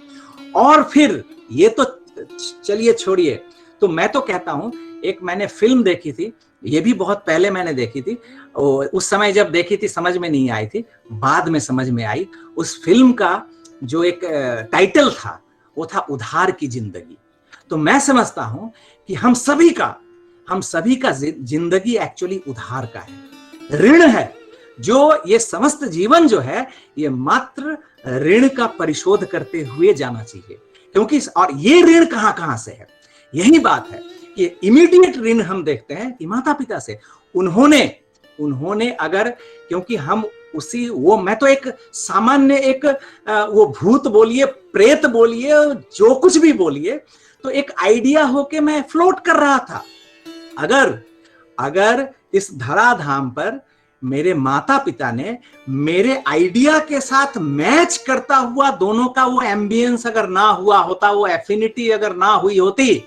और फिर ये तो चलिए छोड़िए, तो मैं तो कहता हूं, एक मैंने फिल्म देखी थी, ये भी बहुत पहले मैंने देखी थी, उस समय जब देखी थी समझ में नहीं आई थी, बाद में समझ में आई। उस फिल्म का जो एक टाइटल था वो था उधार की जिंदगी। तो मैं समझता हूं कि हम सभी का जिंदगी एक्चुअली उधार का है, ऋण है। जो ये समस्त जीवन जो है, ये मात्र ऋण का परिशोध करते हुए जाना चाहिए। क्योंकि और ये ऋण कहां से है, यही बात है कि इमीडिएट ऋण हम देखते हैं कि माता पिता से। उन्होंने अगर, क्योंकि हम उसी वो, मैं तो एक सामान्य एक वो भूत बोलिए, प्रेत बोलिए, जो कुछ भी बोलिए, तो एक आइडिया होके मैं फ्लोट कर रहा था। अगर इस धराधाम पर मेरे माता पिता ने मेरे आइडिया के साथ मैच करता हुआ दोनों का वो एम्बियंस अगर ना हुआ होता, वो एफिनिटी अगर ना हुई होती,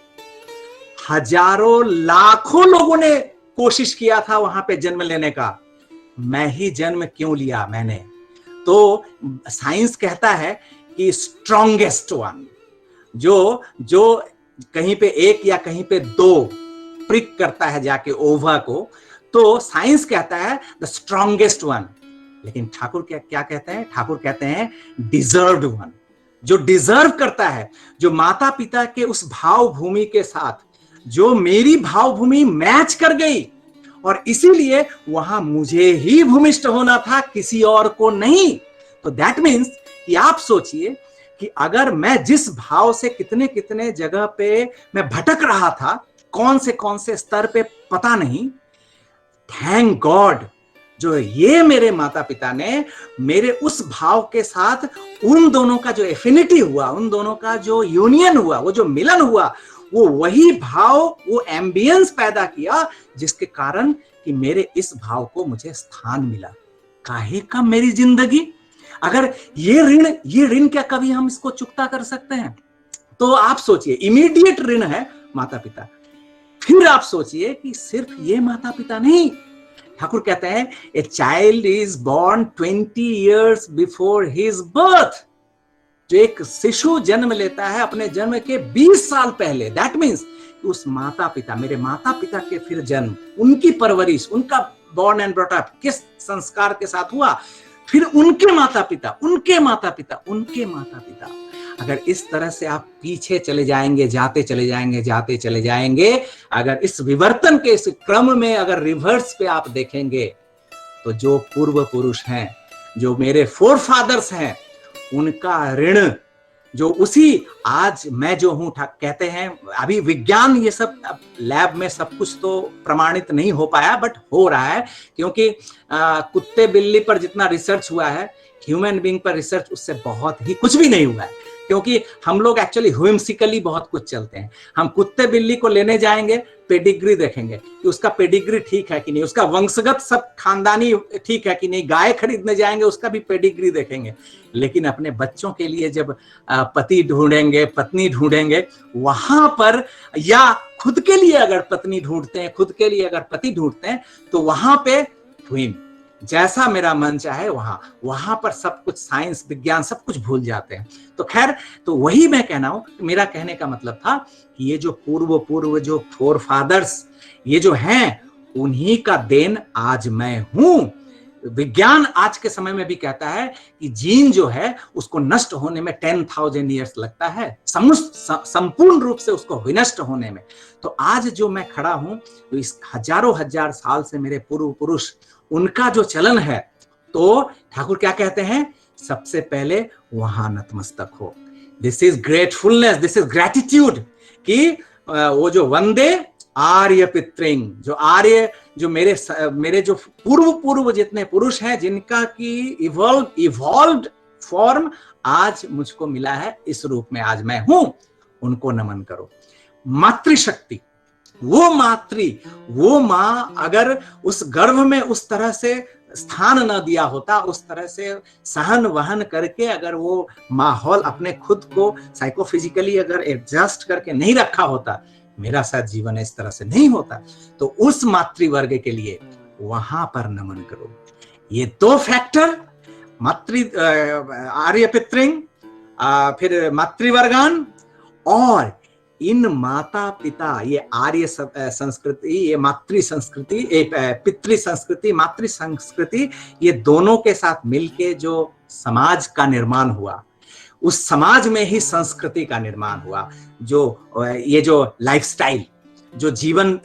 हजारों लाखों लोगों ने कोशिश किया था वहां पे जन्म लेने का, मैं ही जन्म क्यों लिया मैंने? तो साइंस कहता है कि स्ट्रॉन्गेस्ट वन, जो कहीं पे एक या कहीं पे दो प्रिक करता है जाके ओवा को, तो साइंस कहता है द स्ट्रॉन्गेस्ट वन। लेकिन ठाकुर क्या कहते हैं? ठाकुर कहते हैं डिजर्व्ड वन, जो डिजर्व करता है, जो माता पिता के उस भाव भूमि के साथ, जो मेरी भाव भूमि मैच कर गई, और इसीलिए वहां मुझे ही भूमिष्ठ होना था, किसी और को नहीं। तो दैट मीन्स कि आप सोचिए कि अगर मैं जिस भाव से कितने कितने जगह पे मैं भटक रहा था, कौन से स्तर पे पता नहीं, थैंक गॉड जो ये मेरे माता पिता ने मेरे उस भाव के साथ उन दोनों का जो एफिनिटी हुआ, उन दोनों का जो यूनियन हुआ, वो जो मिलन हुआ, वो वही भाव, वो एम्बियंस पैदा किया, जिसके कारण कि मेरे इस भाव को मुझे स्थान मिला। काहे का मेरी जिंदगी? अगर ये ऋण क्या कभी हम इसको चुकता कर सकते हैं? तो आप सोचिए, इमीडिएट ऋण है माता पिता। फिर आप सोचिए कि सिर्फ ये माता पिता नहीं, ठाकुर कहते हैं a child is born 20 years before his birth. जो एक शिशु जन्म लेता है अपने जन्म के 20 साल पहले, दैट मीन्स उस माता पिता, मेरे माता पिता के फिर जन्म, उनकी परवरिश, उनका बॉर्न एंड ब्रॉट अप किस संस्कार के साथ हुआ, फिर उनके माता पिता, उनके माता पिता, उनके माता पिता। अगर इस तरह से आप पीछे चले जाएंगे, जाते चले जाएंगे, अगर इस विवर्तन के इस क्रम में अगर रिवर्स पे आप देखेंगे, तो जो पूर्व पुरुष हैं, जो मेरे फोर फादर्स हैं, उनका ऋण जो उसी आज मैं जो हूं, कहते हैं अभी विज्ञान ये सब लैब में सब कुछ तो प्रमाणित नहीं हो पाया, बट हो रहा है, क्योंकि कुत्ते बिल्ली पर जितना रिसर्च हुआ है, ह्यूमन बीइंग पर रिसर्च उससे बहुत ही कुछ भी नहीं हुआ है। क्योंकि हम लोग एक्चुअली व्हिम्सिकली बहुत कुछ चलते हैं। हम कुत्ते बिल्ली को लेने जाएंगे, पेडिग्री देखेंगे कि उसका पेडिग्री ठीक है कि नहीं, उसका वंशगत सब खानदानी ठीक है कि नहीं। गाय खरीदने जाएंगे, उसका भी पेडिग्री देखेंगे। लेकिन अपने बच्चों के लिए जब पति ढूंढेंगे, पत्नी ढूंढेंगे, वहां पर, या खुद के लिए अगर पत्नी ढूंढते हैं, खुद के लिए अगर पति ढूंढते हैं, तो वहां पे ट्विन, जैसा मेरा मन चाहे वहां पर सब कुछ साइंस विज्ञान सब कुछ भूल जाते हैं। तो खैर, तो वही मैं कहना हूं, मेरा कहने का मतलब था कि ये जो पूर्व जो फोर फादर्स ये जो हैं, उन्हीं का देन आज मैं हूं। विज्ञान आज के समय में भी कहता है कि जीन जो है उसको नष्ट होने में 10,000 ईयर्स लगता है, संपूर्ण रूप से उसको विनष्ट होने में। तो आज जो मैं खड़ा हूं, तो इस हजारों हजार साल से मेरे पूर्व पुरुष, उनका जो चलन है, तो ठाकुर क्या कहते हैं, सबसे पहले वहां नतमस्तक हो। This is gratefulness, this is gratitude, कि वो जो वंदे आर्य पितृंग, जो आर्य, जो मेरे जो पूर्व जितने पुरुष हैं, जिनका की इवॉल्व्ड फॉर्म आज मुझको मिला है, इस रूप में आज मैं हूं, उनको नमन करो। मातृशक्ति, वो माँ अगर उस गर्भ में उस तरह से स्थान न दिया होता, उस तरह से सहन वहन करके अगर वो माहौल अपने खुद को साइकोफिजिकली अगर एडजस्ट करके नहीं रखा होता, मेरा शायद जीवन इस तरह से नहीं होता। तो उस मातृवर्ग के लिए वहां पर नमन करो। ये दो फैक्टर, आर्य पितृंग, फिर मातृवर्गान, और इन माता पिता, ये आर्य संस्कृति, ये मातृ संस्कृति, पितृ संस्कृति, मातृ संस्कृति, ये दोनों के साथ मिलके जो समाज का निर्माण हुआ, उस समाज में ही संस्कृति का निर्माण हुआ। जो ये जो लाइफस्टाइल, जो जीवन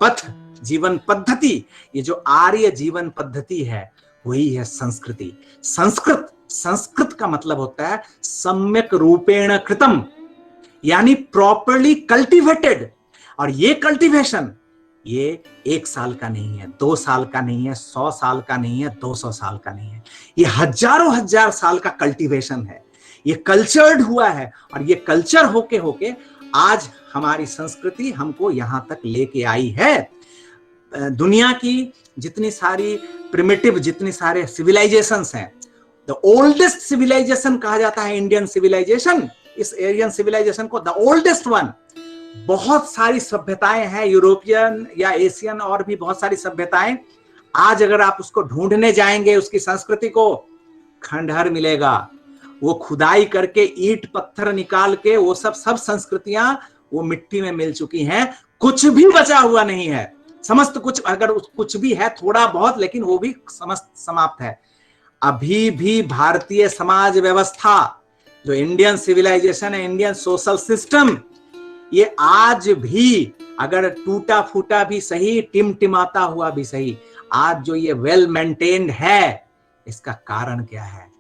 पथ, जीवन पद्धति, ये जो आर्य जीवन पद्धति है, वही है संस्कृति। संस्कृत का मतलब होता है सम्यक रूपेण कृतम, यानी प्रॉपरली कल्टिवेटेड। और ये कल्टिवेशन, ये 1 साल का नहीं है, 2 साल का नहीं है, 100 साल का नहीं है, 200 साल का नहीं है, ये हजारों हजार साल का कल्टिवेशन है। ये कल्चर्ड हुआ है, और ये कल्चर होके आज हमारी संस्कृति हमको यहां तक लेके आई है। दुनिया की जितनी सारी प्रिमिटिव, जितनी सारे सिविलाइजेशंस हैं, द ओल्डेस्ट सिविलाइजेशन कहा जाता है इंडियन सिविलाइजेशन, इस एरियन सिविलाइजेशन को द ओल्डेस्ट वन। बहुत सारी सभ्यताएं हैं, यूरोपियन या एशियन, और भी बहुत सारी सभ्यताएं। आज अगर आप उसको ढूंढने जाएंगे, उसकी संस्कृति को, खंडहर मिलेगा। वो खुदाई करके ईंट पत्थर निकाल के वो सब संस्कृतियां वो मिट्टी में मिल चुकी हैं, कुछ भी बचा हुआ नहीं है। समस्त कुछ, अगर कुछ भी है थोड़ा बहुत, लेकिन वो भी समस्त समाप्त है। अभी भी भारतीय समाज व्यवस्था, जो इंडियन सिविलाइजेशन है, इंडियन सोशल सिस्टम, ये आज भी अगर टूटा फूटा भी सही, टिमटिमाता हुआ भी सही, आज जो ये वेल मेंटेन्ड है, इसका कारण क्या है?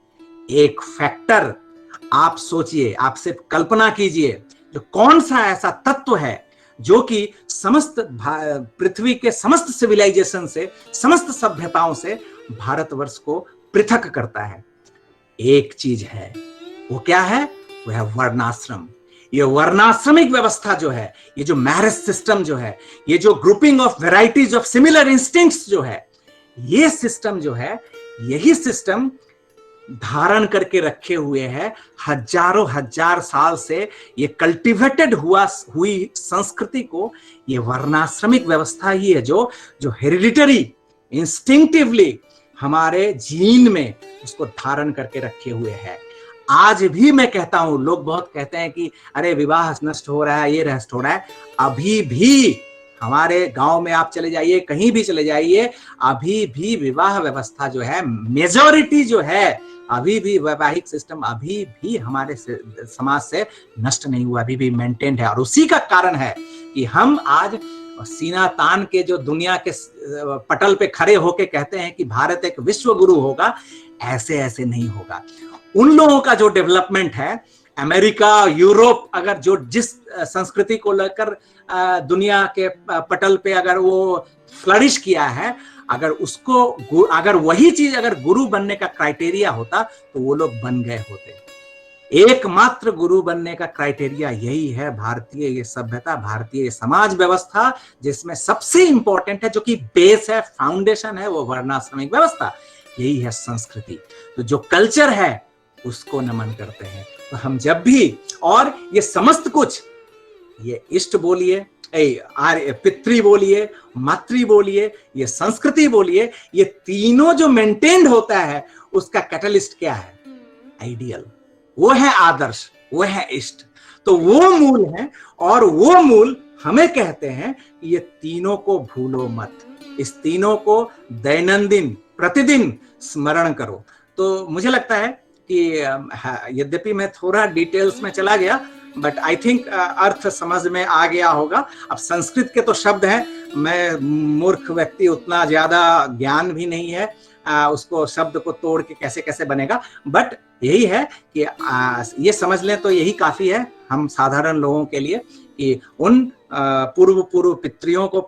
एक फैक्टर आप सोचिए, आप सिर्फ कल्पना कीजिए, जो कौन सा ऐसा तत्व है जो कि समस्त पृथ्वी के समस्त सिविलाइजेशन से, समस्त सभ्यताओं से भारतवर्ष को पृथक करता है। एक चीज है, वो क्या है? वो है वर्णाश्रम। ये वर्णाश्रमिक व्यवस्था जो है, ये जो मैरिज सिस्टम जो है, ये जो grouping of varieties of similar instincts जो है, ये सिस्टम जो है, यही सिस्टम धारण करके रखे हुए है हजारों हजार साल से। ये कल्टिवेटेड हुई संस्कृति को, ये वर्णाश्रमिक व्यवस्था ही है जो हेरिडिटरी, इंस्टिंक्टिवली हमारे जीन में उसको धारण करके रखे हुए है। आज भी मैं कहता हूं, लोग बहुत कहते हैं कि अरे विवाह नष्ट हो रहा है, ये नष्ट हो रहा है। अभी भी हमारे गांव में आप चले जाइए, कहीं भी चले जाइए, अभी भी विवाह व्यवस्था जो है, मेजॉरिटी जो है, अभी भी वैवाहिक सिस्टम अभी भी हमारे समाज से नष्ट नहीं हुआ, अभी भी मेंटेन्ड है। और उसी का कारण है कि हम आज सीना तान के जो दुनिया के पटल पे खड़े होके कहते हैं कि भारत एक विश्व गुरु होगा, ऐसे नहीं होगा। उन लोगों का जो डेवलपमेंट है, अमेरिका, यूरोप, अगर जो जिस संस्कृति को लेकर दुनिया के पटल पे अगर वो फ्लरिश किया है, अगर वही चीज अगर गुरु बनने का क्राइटेरिया होता तो वो लोग बन गए होते। एकमात्र गुरु बनने का क्राइटेरिया यही है, भारतीय ये सभ्यता, भारतीय समाज व्यवस्था, जिसमें सबसे इंपॉर्टेंट है, जो कि बेस है, फाउंडेशन है, वो वर्णाश्रमिक व्यवस्था, यही है संस्कृति। तो जो कल्चर है उसको नमन करते हैं। तो हम जब भी, और ये समस्त कुछ, ये इष्ट बोलिए, पितृ बोलिए, मातृ बोलिए, ये संस्कृति बोलिए, ये तीनों जो मेंटेन्ड होता है, उसका कैटलिस्ट क्या है? आइडियल। वो है आदर्श, वो है इष्ट। तो वो मूल है, और वो मूल हमें कहते हैं कि ये तीनों को भूलो मत। इस तीनों को दैनंदिन प्रतिदिन स्मरण करो। तो मुझे लगता है कि यद्यपि मैं थोड़ा डिटेल्स में चला गया, बट आई थिंक अर्थ समझ में आ गया होगा। अब संस्कृत के तो शब्द हैं, मैं मूर्ख व्यक्ति, उतना ज्यादा ज्ञान भी नहीं है उसको शब्द को तोड़ के कैसे कैसे बनेगा, बट यही है कि ये समझ लें तो यही काफी है हम साधारण लोगों के लिए कि उन पूर्व पितरियों को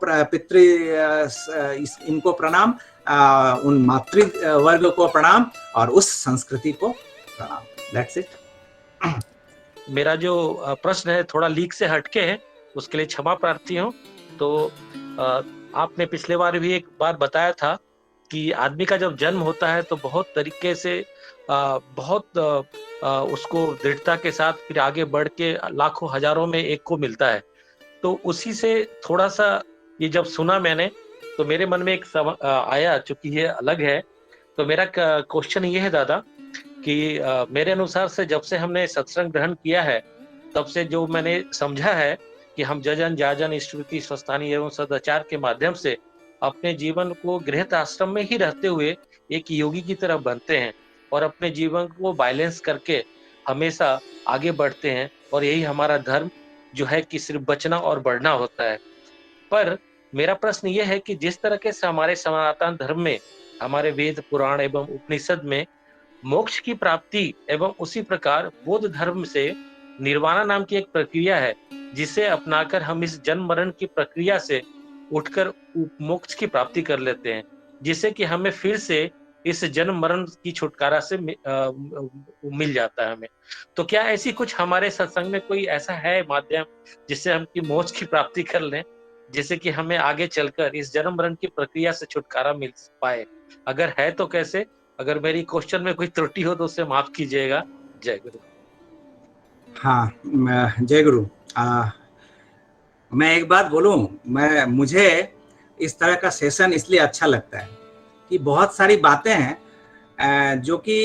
इनको प्रणाम, उन मातृ वर्ग को प्रणाम और उस संस्कृति को प्रणाम। That's it. मेरा जो प्रश्न है थोड़ा लीक से हटके है, उसके लिए क्षमा प्रार्थी हूँ। तो आपने पिछले बार भी एक बार बताया था कि आदमी का जब जन्म होता है तो बहुत तरीके से उसको दृढ़ता के साथ फिर आगे बढ़ के लाखों हजारों में एक को मिलता है। तो उसी से थोड़ा सा ये जब सुना मैंने तो मेरे मन में एक आया, चूंकि ये अलग है। तो मेरा क्वेश्चन ये है दादा कि मेरे अनुसार से जब से हमने सत्संग ग्रहण किया है तब से जो मैंने समझा है कि हम जजन जाजन स्तुति स्वस्थानी एवं सदाचार के माध्यम से अपने जीवन को गृहस्थ आश्रम में ही रहते हुए एक योगी की तरह बनते हैं और अपने जीवन को बैलेंस करके हमेशा आगे बढ़ते हैं। और यही हमारा धर्म जो है कि सिर्फ बचना और बढ़ना होता है। पर मेरा प्रश्न ये है कि जिस तरह से हमारे सनातन धर्म में, हमारे वेद पुराण एवं उपनिषद में मोक्ष की प्राप्ति एवं उसी प्रकार बौद्ध धर्म से निर्वाणा नाम की एक प्रक्रिया है जिसे अपनाकर हम इस जन्म मरण की प्रक्रिया से उठकर मोक्ष की प्राप्ति कर लेते हैं, जिससे कि हमें फिर से इस जन्म मरण की छुटकारा से मिल जाता है हमें। तो क्या ऐसी कुछ हमारे सत्संग में कोई ऐसा है माध्यम जिससे हम की मोक्ष की प्राप्ति कर लें, जिससे कि हमें आगे चलकर इस जन्म मरण की प्रक्रिया से छुटकारा मिल पाए? अगर है तो कैसे? अगर मेरी क्वेश्चन में कोई त्रुटि हो तो उसे माफ कीजिएगा। जय गुरु। हाँ, जय गुरु। मैं एक बात बोलूं, मुझे इस तरह का सेशन इसलिए अच्छा लगता है कि बहुत सारी बातें हैं जो कि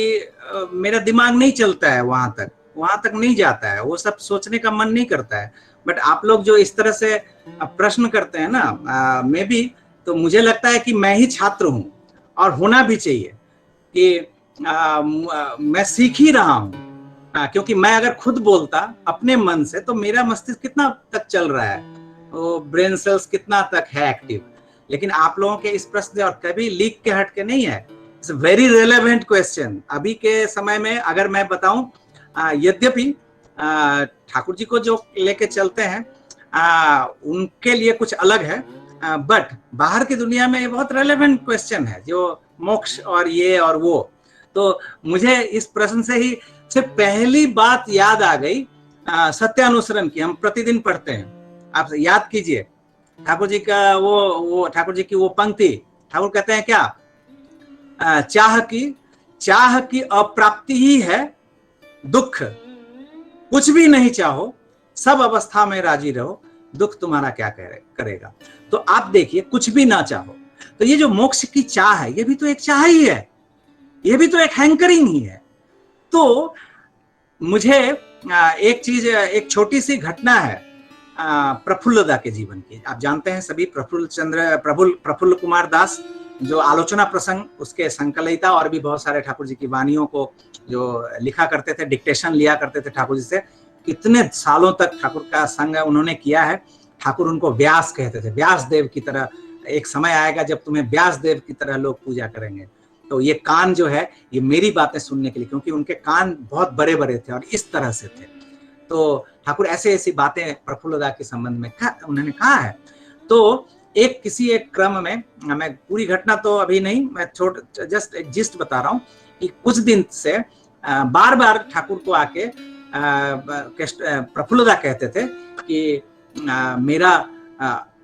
मेरा दिमाग नहीं चलता है, वहां तक नहीं जाता है, वो सब सोचने का मन नहीं करता है। बट आप लोग जो इस तरह से प्रश्न करते हैं ना, मैं भी, तो मुझे लगता है कि मैं ही छात्र हूं और होना भी चाहिए कि मैं सीख ही रहा हूं। क्योंकि मैं अगर खुद बोलता अपने मन से तो मेरा मस्तिष्क कितना तक चल रहा है, वो ब्रेन सेल्स कितना तक है एक्टिव। लेकिन आप लोगों के इस प्रश्न से और कभी लीक के हट के नहीं है, इट्स वेरी रेलेवेंट क्वेश्चन अभी के समय में। अगर मैं बताऊं, यद्यपि ठाकुर जी को जो लेके चलते हैं उनके लिए कुछ अलग है, बट बाहर की दुनिया में ये बहुत रेलेवेंट क्वेश्चन है, जो मोक्ष और ये और वो। तो मुझे इस प्रश्न से ही सिर्फ पहली बात याद आ गई, सत्यानुसरण की हम प्रतिदिन पढ़ते हैं। आप याद कीजिए ठाकुर जी का वो ठाकुर जी की वो पंक्ति, ठाकुर कहते हैं क्या, चाह की अप्राप्ति ही है दुख, कुछ भी नहीं चाहो सब अवस्था में राजी रहो, दुख तुम्हारा क्या करेगा। तो आप देखिए, कुछ भी ना चाहो, तो ये जो मोक्ष की चाह है ये भी तो एक चाह ही है, ये भी तो एक हैंकरिंग ही है। तो मुझे एक चीज, एक छोटी सी घटना है प्रफुल्लदा के जीवन की। आप जानते हैं सभी, प्रफुल्ल कुमार दास जो आलोचना प्रसंग, उसके संकलयिता और भी बहुत सारे ठाकुर जी की वाणियों को जो लिखा करते थे, डिक्टेशन लिया करते थे ठाकुर जी से। कितने सालों तक ठाकुर का संग उन्होंने किया है। ठाकुर उनको व्यास कहते थे, व्यास देव की तरह। एक समय आएगा जब तुम्हें व्यास देव की तरह लोग पूजा करेंगे। तो ये कान जो है ये मेरी बातें सुनने के लिए, क्योंकि उनके कान बहुत बड़े बड़े थे और इस तरह से थे। तो ठाकुर ऐसी बातें प्रफुल्लदा के संबंध में उन्होंने कहा है। तो किसी एक क्रम में, मैं पूरी घटना तो अभी नहीं, मैं जस्ट एक जिस्ट बता रहा हूँ कि कुछ दिन से बार बार ठाकुर को आके प्रफुल्लदा कहते थे कि मेरा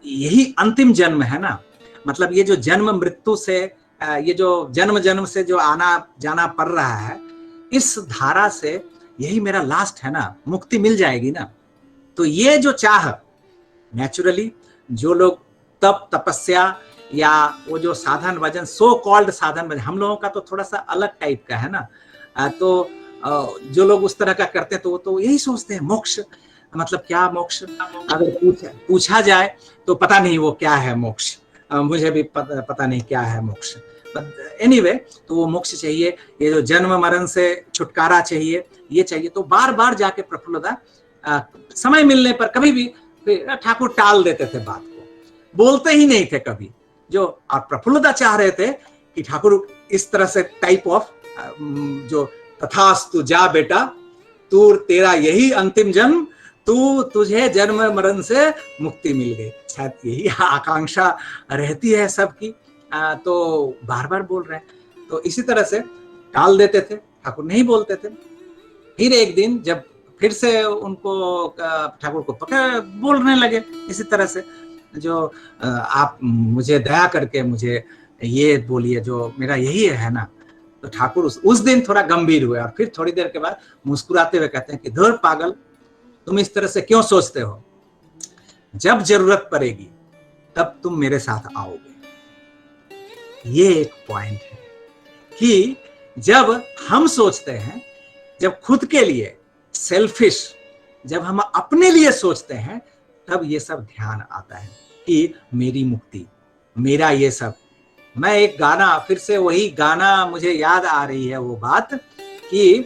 यही अंतिम जन्म है ना, मतलब ये जो जन्म मृत्यु से, ये जो जन्म से जो आना जाना पड़ रहा है, इस धारा से यही मेरा लास्ट है ना, मुक्ति मिल जाएगी ना। तो ये जो चाह, नेचुरली जो लोग तप तपस्या या वो जो साधन भजन, सो कॉल्ड साधन भजन, हम लोगों का तो थोड़ा सा अलग टाइप का है ना, तो जो लोग उस तरह का करते हैं तो वो तो यही सोचते हैं मोक्ष मतलब क्या, मोक्ष अगर पूछा जाए तो पता नहीं वो क्या है मोक्ष, मुझे भी पता नहीं क्या है मोक्ष। एनीवे तो वो मोक्ष चाहिए, ये जो जन्म मरण से छुटकारा चाहिए, ये चाहिए। तो बार बार जाके प्रफुल्लदा समय मिलने पर कभी भी ठाकुर टाल देते थे बात को, बोलते ही नहीं थे कभी। जो और प्रफुल्लदा चाह रहे थे कि ठाकुर इस तरह से टाइप ऑफ जो तथास्तु जा बेटा, तू तेरा यही अंतिम जन्म, तुझे जन्म मरण से मुक्ति मिल गई, शायद यही आकांक्षा रहती है सबकी। तो बार बार बोल रहे हैं, तो इसी तरह से टाल देते थे, ठाकुर नहीं बोलते थे। फिर एक दिन जब फिर से उनको ठाकुर को पकड़ बोलने लगे इसी तरह से, जो आप मुझे दया करके मुझे ये बोलिए जो मेरा यही है ना। तो ठाकुर उस दिन थोड़ा गंभीर हुए और फिर थोड़ी देर के बाद मुस्कुराते हुए कहते हैं कि धुर पागल, तुम इस तरह से क्यों सोचते हो, जब जरूरत पड़ेगी तब तुम मेरे साथ आओगे। ये एक पॉइंट है कि जब हम सोचते हैं, जब खुद के लिए सेल्फिश, जब हम अपने लिए सोचते हैं, तब ये सब ध्यान आता है कि मेरी मुक्ति, मेरा ये सब। मैं एक गाना, फिर से वही गाना मुझे याद आ रही है वो बात कि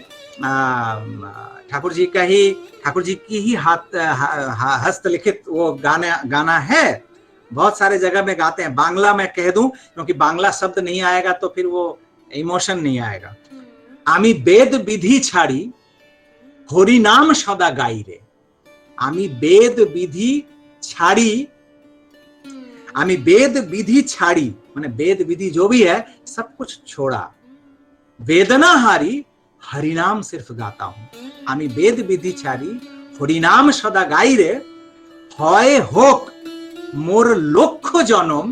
ठाकुर जी की ही हस्तलिखित वो गाना है, बहुत सारे जगह में गाते हैं। बांग्ला में कह दूं क्योंकि बांग्ला शब्द नहीं आएगा तो फिर वो इमोशन नहीं आएगा। आमी वेद विधि छाड़ी हरि नाम सदा गाई रे, आमी वेद विधि छाड़ी, आमी वेद विधि छाड़ी माने वेद विधि जो भी है सब कुछ छोड़ा, वेदना हारी हरिनाम सिर्फ गाता हूं। आमी वेद विधि छाड़ी हरिनाम सदा गाई रे, হয় হোক মোর লক্ষ্য জনম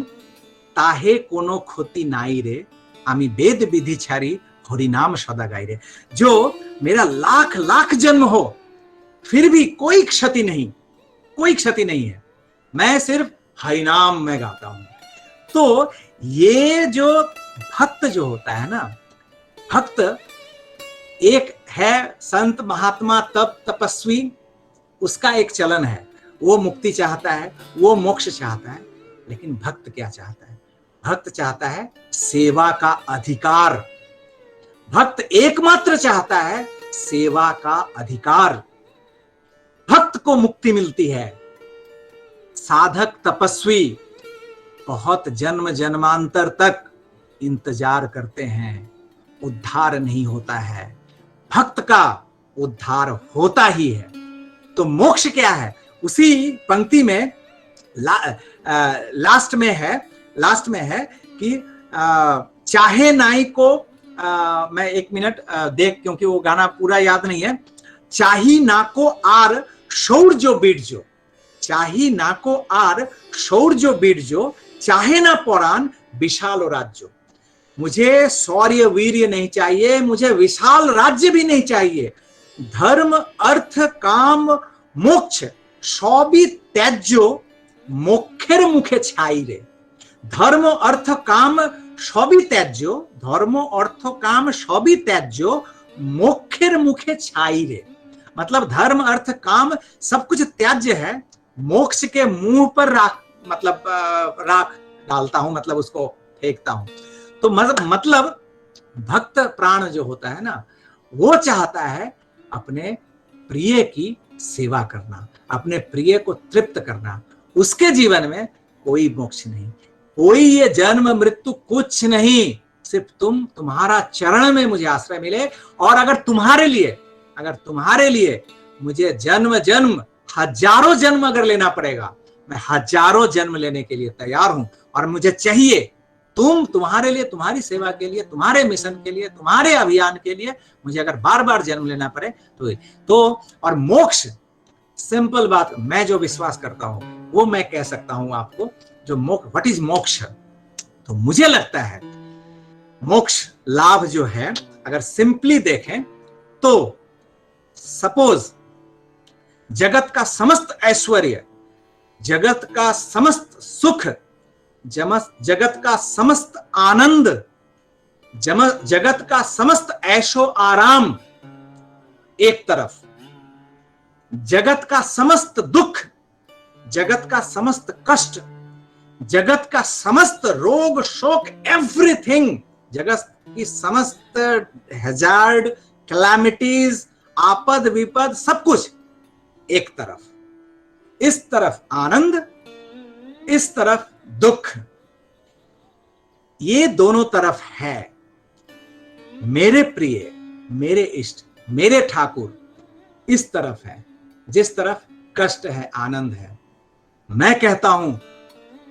তাহে কোনো ক্ষতি নাই রে, আমি वेद विधि छाड़ी हरिनाम सदा गाई रे। जो मेरा लाख लाख जन्म हो फिर भी कोई क्षति नहीं, कोई क्षति नहीं है, मैं सिर्फ हरिनाम में गाता हूं। तो ये जो भक्त जो होता है ना, भक्त एक है संत महात्मा तप तपस्वी, उसका एक चलन है, वो मुक्ति चाहता है, वो मोक्ष चाहता है। लेकिन भक्त क्या चाहता है? भक्त चाहता है सेवा का अधिकार। भक्त एकमात्र चाहता है सेवा का अधिकार। भक्त को मुक्ति मिलती है। साधक तपस्वी बहुत जन्म जन्मांतर तक इंतजार करते हैं, उद्धार नहीं होता है। भक्त का उद्धार होता ही है। तो मोक्ष क्या है? उसी पंक्ति में लास्ट में है कि चाहे नाई को, मैं एक मिनट देख, क्योंकि वो गाना पूरा याद नहीं है। चाही ना को आर शौर्य बीर्जो, चाही ना को आर शौर्य बीर्जो, चाहे ना पुराण विशाल राज्य। मुझे शौर्य वीर्य नहीं चाहिए, मुझे विशाल राज्य भी नहीं चाहिए। धर्म अर्थ काम मोक्ष सभी त्याज्य मोक्षेर मुखे छाई रे। धर्म अर्थ काम सभी त्याज्य, धर्म अर्थ काम सभी त्याज्य मोक्षेर मुखे छाई रे। मतलब धर्म अर्थ काम सब कुछ त्याज्य है, मोक्ष के मुंह पर राख डालता हूं, मतलब उसको फेंकता हूं। तो मतलब भक्त प्राण जो होता है ना, वो चाहता है अपने प्रिय की सेवा करना, अपने प्रिय को तृप्त करना। उसके जीवन में कोई मोक्ष नहीं, कोई ये जन्म मृत्यु कुछ नहीं, सिर्फ तुम्हारा चरण में मुझे आश्रय मिले। और अगर तुम्हारे लिए मुझे जन्म हजारों जन्म अगर लेना पड़ेगा, मैं हजारों जन्म लेने के लिए तैयार हूं। और मुझे चाहिए तुम्हारे लिए, तुम्हारी सेवा के लिए, तुम्हारे मिशन के लिए, तुम्हारे अभियान के लिए मुझे अगर बार बार जन्म लेना पड़े तो और मोक्ष, सिंपल बात, मैं जो विश्वास करता हूं वो मैं कह सकता हूं आपको। जो व्हाट इज मोक्ष? तो मुझे लगता है मोक्ष लाभ जो है, अगर सिंपली देखें तो सपोज जगत का समस्त ऐश्वर्य, जगत का समस्त सुख, जगत का समस्त आनंद, जगत का समस्त ऐशो आराम एक तरफ, जगत का समस्त दुख, जगत का समस्त कष्ट, जगत का समस्त रोग शोक, एवरीथिंग जगत की समस्त हैजार्ड, कैलामिटीज, आपद विपद, सब कुछ एक तरफ, इस तरफ आनंद, इस तरफ दुख, ये दोनों तरफ है। मेरे प्रिय, मेरे इष्ट, मेरे ठाकुर इस तरफ है, जिस तरफ कष्ट है, आनंद है। मैं कहता हूं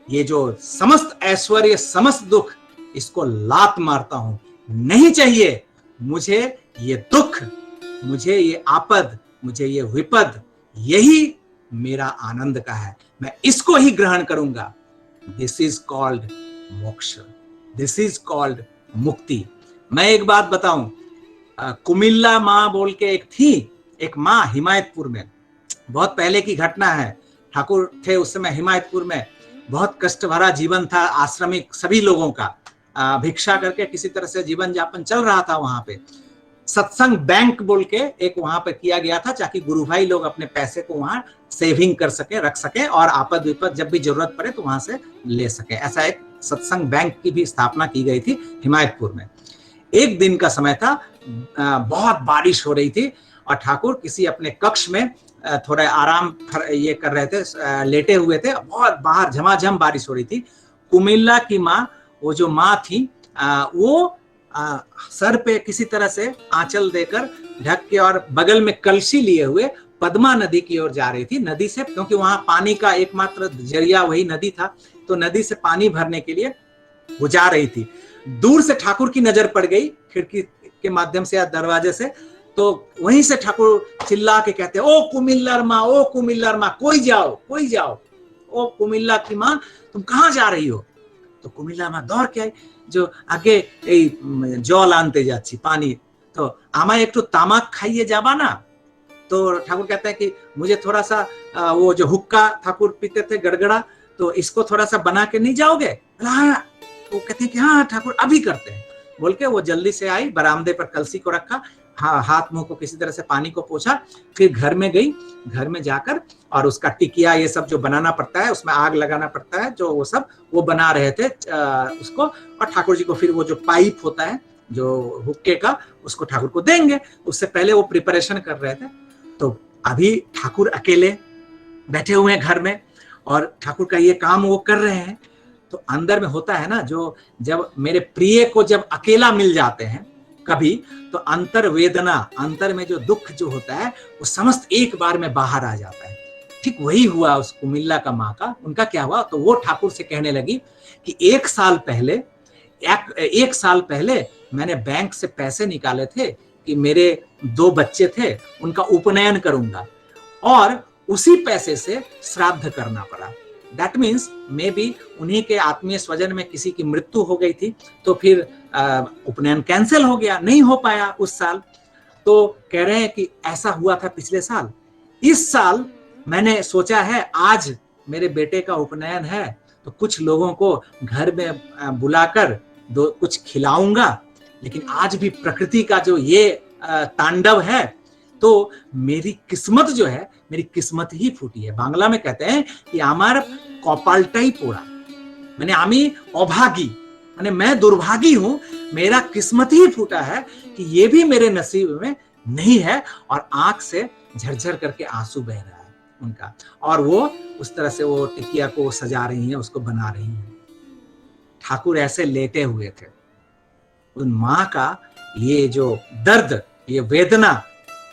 ये जो समस्त ऐश्वर्य, समस्त दुख, इसको लात मारता हूं। नहीं चाहिए मुझे ये दुख, मुझे ये आपद, मुझे ये विपद, यही मेरा आनंद का है, मैं इसको ही ग्रहण करूंगा। दिस इज कॉल्ड मोक्ष, दिस इज कॉल्ड मुक्ति। मैं एक बात बताऊं, कुमिल्ला माँ बोल के एक थी, एक माँ हिमायतपुर में, बहुत पहले की घटना है। ठाकुर थे उस समय हिमायतपुर में, बहुत कष्ट भरा जीवन था आश्रमिक सभी लोगों का, भिक्षा करके किसी तरह से जीवन यापन चल रहा था। वहां पे सत्संग बैंक बोल के एक वहां पे किया गया था, ताकि गुरु भाई लोग अपने पैसे को वहां सेविंग कर सके, रख सके, और आपद विपद जब भी जरूरत पड़े तो वहां से ले सके। ऐसा एक सत्संग बैंक की भी स्थापना की गई थी हिमायतपुर में। एक दिन का समय था, बहुत बारिश हो रही थी, और ठाकुर किसी अपने कक्ष में थोड़ा आराम ये कर रहे थे, लेटे हुए थे। बहुत बाहर झमाझम बारिश हो रही थी। कुमिल्ला की माँ, वो जो माँ थी, वो सर पे किसी तरह से आंचल देकर ढक के और बगल में कलशी लिए हुए पद्मा नदी की ओर जा रही थी। नदी से, क्योंकि वहां पानी का एकमात्र जरिया वही नदी था, तो नदी से पानी भरने के लिए वो जा रही थी। दूर से ठाकुर की नजर पड़ गई खिड़की के माध्यम से या दरवाजे से, तो वहीं से ठाकुर चिल्ला के कहते, ओ कुमिल्लर माँ, ओ कुमिल्लर माँ, कोई जाओ, कोई जाओ। ओ कुमिल्ला की माँ, तुम कहाँ जा रही हो? तो कुमिल्ला माँ दौड़ के आई, जो आगे जल आनते जाच्छी पानी, तो आमा एक तो तामाक खाइए जाबा ना। तो ठाकुर कहते हैं कि मुझे थोड़ा सा वो जो हुक्का ठाकुर पीते थे गड़गड़ा, तो इसको थोड़ा सा बना के नहीं जाओगे? हाँ। वो कहते हैं कि हाँ ठाकुर अभी करते हैं बोल के वो जल्दी से आई, बरामदे पर कलसी को रखा, हाँ, हाथ मुंह को किसी तरह से पानी को पोंछा, फिर घर में गई। घर में जाकर और उसका टिकिया ये सब जो बनाना पड़ता है, उसमें आग लगाना पड़ता है, जो वो सब वो बना रहे थे उसको, और ठाकुर जी को फिर वो जो पाइप होता है जो हुक्के का, उसको ठाकुर को देंगे। उससे पहले वो प्रिपरेशन कर रहे थे। तो अभी ठाकुर अकेले बैठे हुए हैं घर में, और ठाकुर का ये काम वो कर रहे हैं। तो अंदर में होता है ना, जो जब मेरे प्रिय को जब अकेला मिल जाते हैं कभी, तो अंतर वेदना, अंतर में जो दुख जो होता है, वो समस्त एक बार में बाहर आ जाता है। ठीक वही हुआ उस कुमिल्ला का माँ का। उनका क्या हुआ, तो वो ठाकुर से कहने लगी कि एक साल पहले मैंने बैंक से पैसे निकाले थे कि मेरे 2 बच्चे थे, उनका उपनयन करूंगा, और उसी पैसे से श्राद्ध करना पड़ा। दैट मीन्स मे बी उन्हीं के आत्मीय स्वजन में किसी की मृत्यु हो गई थी, तो फिर उपनयन कैंसिल हो गया, नहीं हो पाया उस साल। तो कह रहे हैं कि ऐसा हुआ था पिछले साल। इस साल मैंने सोचा है आज मेरे बेटे का उपनयन है, तो कुछ लोगों को घर में बुलाकर कुछ खिलाऊंगा। लेकिन आज भी प्रकृति का जो ये तांडव है, तो मेरी किस्मत जो है, मेरी किस्मत ही फूटी है। बांग्ला में कहते हैं कि आमार कपालटाई पोड़ा, मैंने आमी अभागी, मैंने मैं दुर्भागी हूं, मेरा किस्मत ही फूटा है कि ये भी मेरे नसीब में नहीं है। और आंख से झरझर करके आंसू बह रहा है उनका, और वो उस तरह से वो टिकिया को सजा रही हैं, उसको बना रही हैं। ठाकुर ऐसे लेटे हुए थे। उन माँ का ये जो दर्द, ये वेदना,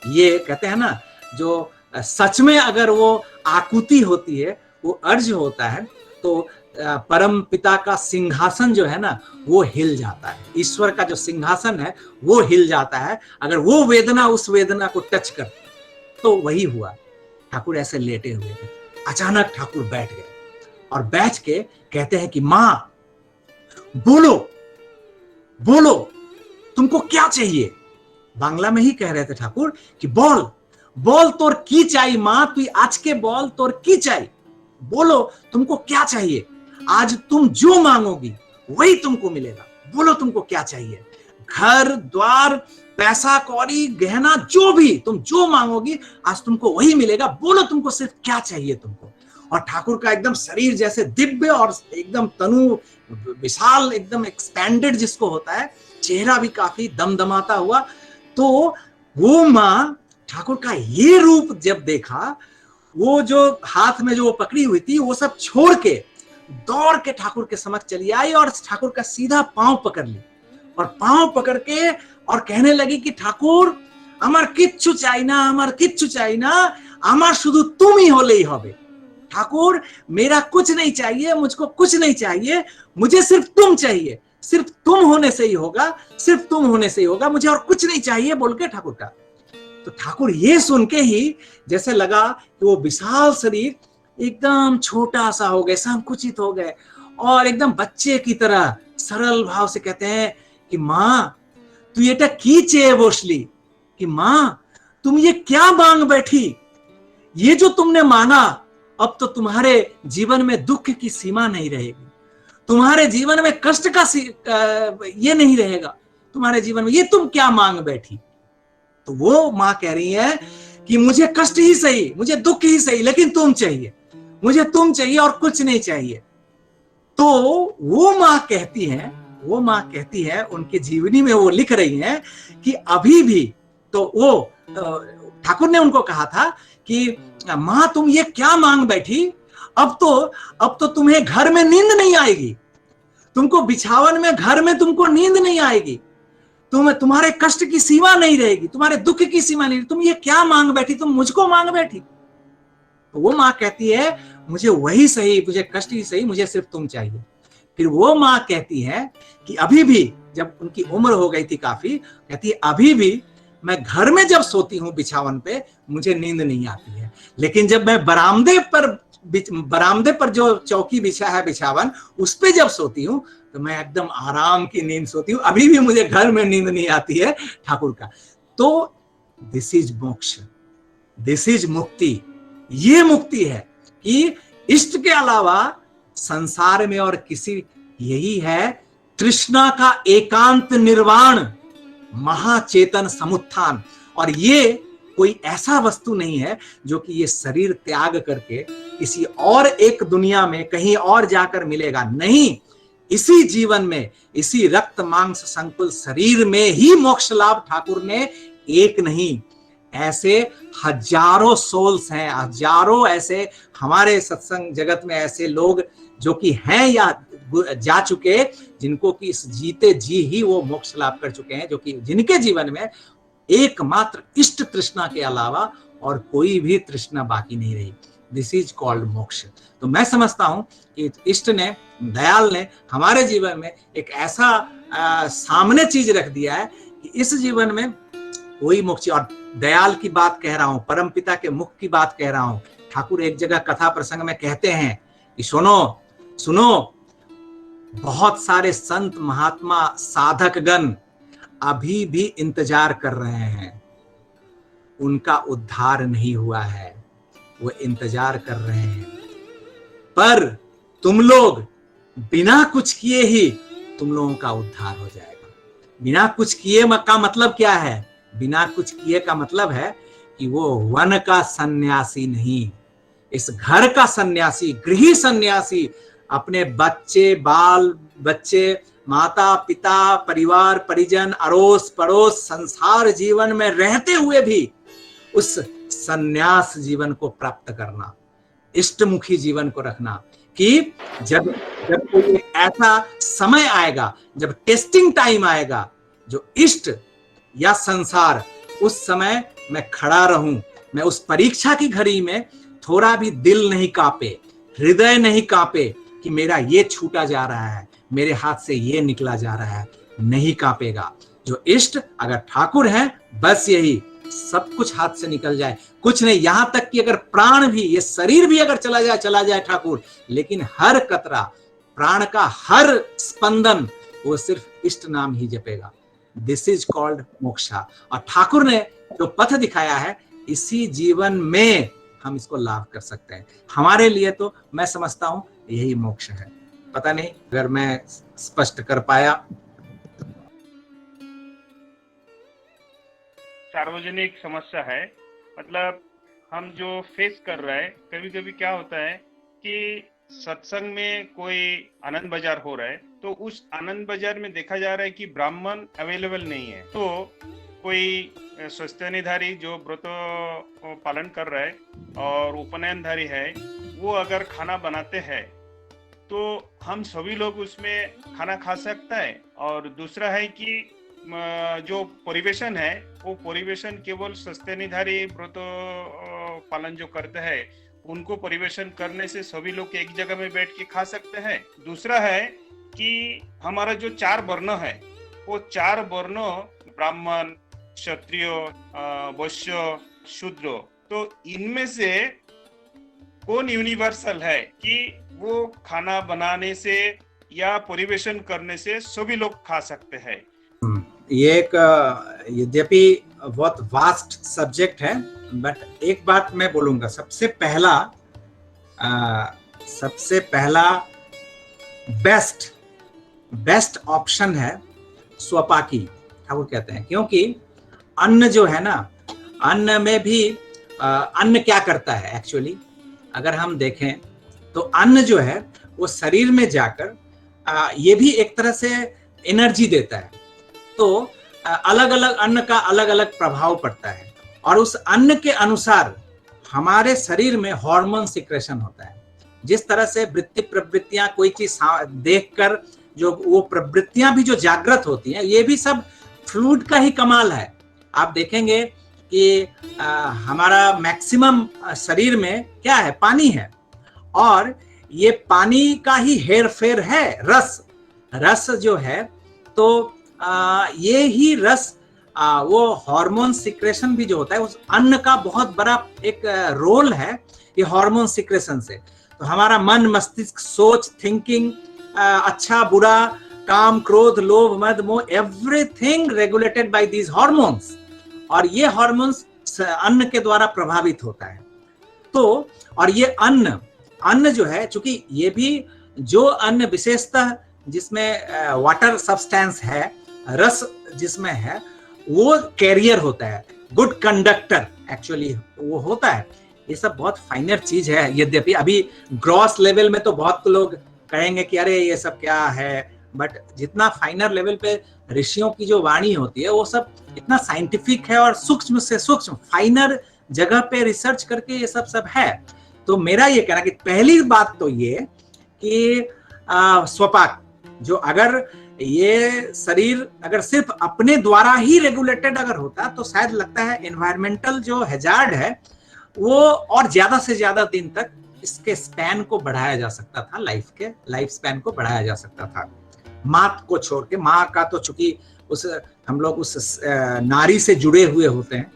ये कहते हैं ना, जो सच में अगर वो आकुति होती है, वो अर्ज होता है, तो परम पिता का सिंहासन जो है ना, वो हिल जाता है। ईश्वर का जो सिंहासन है वो हिल जाता है अगर वो वेदना उस वेदना को टच कर। तो वही हुआ। ठाकुर ऐसे लेटे हुए थे, अचानक ठाकुर बैठ गए, और बैठ के कहते हैं कि माँ बोलो बोलो, तुमको क्या चाहिए? बांग्ला में ही कह रहे थे ठाकुर कि बोल बोल तोर की चाहिए माँ, तू आज के बोल तोर की चाहिए, बोलो तुमको क्या चाहिए। आज तुम जो मांगोगी वही तुमको मिलेगा, बोलो तुमको क्या चाहिए। घर द्वार पैसा कौड़ी गहना जो भी तुम जो मांगोगी आज तुमको वही मिलेगा, बोलो तुमको सिर्फ क्या चाहिए तुमको। और ठाकुर का एकदम शरीर जैसे दिव्य और एकदम तनु विशाल, एकदम एक्सपैंडेड जिसको होता है, चेहरा भी काफी दमदमाता हुआ। तो वो माँ ठाकुर का ये रूप जब देखा, वो जो हाथ में जो वो पकड़ी हुई थी वो सब छोड़ के दौड़ के ठाकुर के समक्ष चली आई और ठाकुर का सीधा पांव पकड़ ली और पांव पकड़ के और कहने लगी कि ठाकुर আমার কিচ্ছু চাই না, আমার কিচ্ছু চাই না, আমার শুধু তুমি হলেই হবে। ठाकुर मेरा कुछ नहीं चाहिए, मुझको कुछ नहीं चाहिए, मुझे सिर्फ तुम चाहिए, सिर्फ तुम होने से ही होगा, सिर्फ तुम होने से ही होगा, मुझे और कुछ नहीं चाहिए बोल के ठाकुर का। तो ठाकुर ये सुन के ही जैसे लगा कि वो विशाल शरीर एकदम छोटा सा हो गए, संकुचित हो गए और एकदम बच्चे की तरह सरल भाव से कहते हैं कि माँ तू এটা কি চেয়ে বসলি, कि माँ तुम ये क्या मांग बैठी, ये जो तुमने मांगा अब तो तुम्हारे जीवन में दुख की सीमा नहीं रहेगी, तुम्हारे जीवन में कष्ट का ये नहीं रहेगा तुम्हारे जीवन में, ये तुम क्या मांग बैठी। तो वो माँ कह रही है कि मुझे कष्ट ही सही, मुझे दुख ही सही, लेकिन तुम चाहिए, मुझे तुम चाहिए और कुछ नहीं चाहिए। तो वो माँ कहती है उनकी जीवनी में वो लिख रही हैं कि अभी भी तो वो ठाकुर ने उनको कहा था कि माँ तुम ये क्या मांग बैठी, अब तो तुम्हें घर में नींद नहीं आएगी, तुमको बिछावन में घर में तुमको नींद नहीं आएगी, तुम्हारे कष्ट की सीमा नहीं रहेगी, तुम्हारे दुख की सीमा नहीं, तुम ये क्या मांग बैठी, तुम मुझको मांग बैठी। तो वो माँ कहती है मुझे वही सही, मुझे कष्ट ही सही, मुझे सिर्फ तुम चाहिए। फिर वो माँ कहती है कि अभी भी जब उनकी उम्र हो गई थी काफी, कहती है अभी भी मैं घर में जब सोती हूँ बिछावन पे मुझे नींद नहीं आती है, लेकिन जब मैं बरामदे पर जो चौकी बिछा है बिछावन उस पे जब सोती हूँ तो मैं एकदम आराम की नींद सोती हूँ, अभी भी मुझे घर में नींद नहीं आती है ठाकुर का। तो दिस इज मोक्ष, दिस इज मुक्ति, ये मुक्ति है कि इष्ट के अलावा संसार में और किसी, यही है तृष्णा का एकांत निर्वाण, महाचेतन समुत्थान। और ये कोई ऐसा वस्तु नहीं है जो कि ये शरीर त्याग करके किसी और एक दुनिया में कहीं और जाकर मिलेगा, नहीं, इसी जीवन में, इसी रक्त मांस संकुल शरीर में ही मोक्ष लाभ ठाकुर ने एक नहीं, ऐसे हजारों सोल्स हैं, हजारों ऐसे हमारे सत्संग जगत में ऐसे लोग जो कि हैं या जा चुके, जिनको कि इस जीते जी ही वो मोक्ष लाभ कर चुके हैं, जो कि जिनके जीवन में एकमात्र इष्ट तृष्णा के अलावा और कोई भी तृष्णा बाकी नहीं रही। दिस इज कॉल्ड मोक्ष। तो मैं समझता हूं कि इष्ट ने, दयाल ने हमारे जीवन में एक ऐसा सामने चीज रख दिया है कि इस जीवन में कोई मोक्ष, और दयाल की बात कह रहा हूं, परम पिता के मुख की बात कह रहा हूं। ठाकुर एक जगह कथा प्रसंग में कहते हैं कि सुनो बहुत सारे संत महात्मा साधक गण अभी भी इंतजार कर रहे हैं, उनका उद्धार नहीं हुआ है, वो इंतजार कर रहे हैं, पर तुम लोग बिना कुछ किए ही तुम लोगों का उद्धार हो जाएगा। बिना कुछ किए का मतलब क्या है? बिना कुछ किए का मतलब है कि वो वन का सन्यासी नहीं, इस घर का सन्यासी, गृही सन्यासी, अपने बाल बच्चे, माता पिता, परिवार परिजन, अड़ोस पड़ोस, संसार जीवन में रहते हुए भी उस सन्यास जीवन को प्राप्त करना, इष्टमुखी जीवन को रखना, कि जब कोई ऐसा समय आएगा, जब टेस्टिंग टाइम आएगा, जो इष्ट या संसार, उस समय मैं खड़ा रहूं, मैं उस परीक्षा की घड़ी में थोड़ा भी दिल नहीं कांपे, हृदय नहीं कांपे कि मेरा ये छूटा जा रहा है, मेरे हाथ से ये निकला जा रहा है, नहीं कांपेगा। जो इष्ट अगर ठाकुर है, बस यही, सब कुछ हाथ से निकल जाए, कुछ नहीं, यहां तक कि अगर प्राण भी, ये शरीर भी अगर चला जाए ठाकुर, लेकिन हर कतरा, प्राण का हर स्पंदन वो सिर्फ इष्ट नाम ही जपेगा। This is called moksha. और ठाकुर ने जो पथ दिखाया है, इसी जीवन में हम इसको लाभ कर सकते हैं। हमारे लिए तो मैं समझता हूं यही मोक्ष है। पता नहीं अगर मैं स्पष्ट कर पाया। सार्वजनिक समस्या है, मतलब हम जो फेस कर रहे हैं, कभी कभी क्या होता है कि सत्संग में कोई आनंद बाजार हो रहा है, तो उस आनंद बाजार में देखा जा रहा है कि ब्राह्मण अवेलेबल नहीं है। तो कोई स्वस्थानीधारी जो व्रत पालन कर रहा है और उपनयनधारी है, वो अगर खाना बनाते हैं तो हम सभी लोग उसमें खाना खा सकता है। और दूसरा है कि जो परिवेशन है, वो परिवेशन केवल स्वस्थानीधारी व्रत पालन जो करते हैं उनको परिवेशन करने से सभी लोग एक जगह में बैठ के खा सकते हैं। दूसरा है कि हमारा जो 4 वर्ण है, वो 4 वर्ण ब्राह्मण, क्षत्रिय, वैश्य, शूद्र, तो इनमें से कौन यूनिवर्सल है कि वो खाना बनाने से या परिवेशन करने से सभी लोग खा सकते हैं। ये एक यद्यपि बहुत वास्ट सब्जेक्ट है, बट एक बात मैं बोलूंगा, सबसे पहला बेस्ट ऑप्शन है स्वपाकी, ठाकुर कहते हैं। क्योंकि अन्न जो है ना, अन्न में भी अन्न क्या करता है एक्चुअली, अगर हम देखें तो अन्न जो है वो शरीर में जाकर ये भी एक तरह से एनर्जी देता है। तो अलग अलग अन्न का अलग अलग प्रभाव पड़ता है और उस अन्न के अनुसार हमारे शरीर में हार्मोन सिक्रेशन होता है। जिस तरह से वृत्ति प्रवृत्तियां, कोई चीज देखकर जो वो प्रवृत्तियां भी जो जागृत होती हैं, ये भी सब फ्लूइड का ही कमाल है। आप देखेंगे कि हमारा मैक्सिमम शरीर में क्या है, पानी है, और ये पानी का ही हेर फेर है रस जो है। तो ये ही रस, वो हार्मोन सिक्रेशन भी जो होता है, उस अन्न का बहुत बड़ा एक रोल है ये हार्मोन सिक्रेशन से। तो हमारा मन, मस्तिष्क, सोच, थिंकिंग, अच्छा बुरा, काम, क्रोध, लोभ, मद, मोह, everything regulated by these hormones, और ये हार्मोन्स अन्न के द्वारा प्रभावित होता है। तो और ये अन्न जो है, चूंकि ये भी जो अन्न विशेषतः जिसमें वाटर सब्सटेंस है, रस जिसमें है, वो कैरियर होता है, गुड कंडक्टर एक्चुअली वो होता है। ये सब बहुत फाइनर चीज है। यद्यपि अभी ग्रॉस लेवल में तो बहुत लोग कहेंगे कि अरे ये सब क्या है, बट जितना फाइनर लेवल पे ऋषियों की जो वाणी होती है, वो सब इतना साइंटिफिक है और सूक्ष्म से सूक्ष्म फाइनर जगह पे रिसर्च करके ये सब है। तो मेरा ये कहना कि पहली बात तो ये कि स्वपाक, जो अगर ये शरीर अगर सिर्फ अपने द्वारा ही रेगुलेटेड अगर होता, तो शायद लगता है एनवायरमेंटल जो हैजार्ड है वो और ज्यादा से ज्यादा दिन तक इसके स्पैन को बढ़ाया जा सकता था, लाइफ स्पैन को बढ़ाया जा सकता था। माँ को छोड़ के, माँ का तो चूंकि हम लोग उस नारी से जुड़े हुए होते हैं,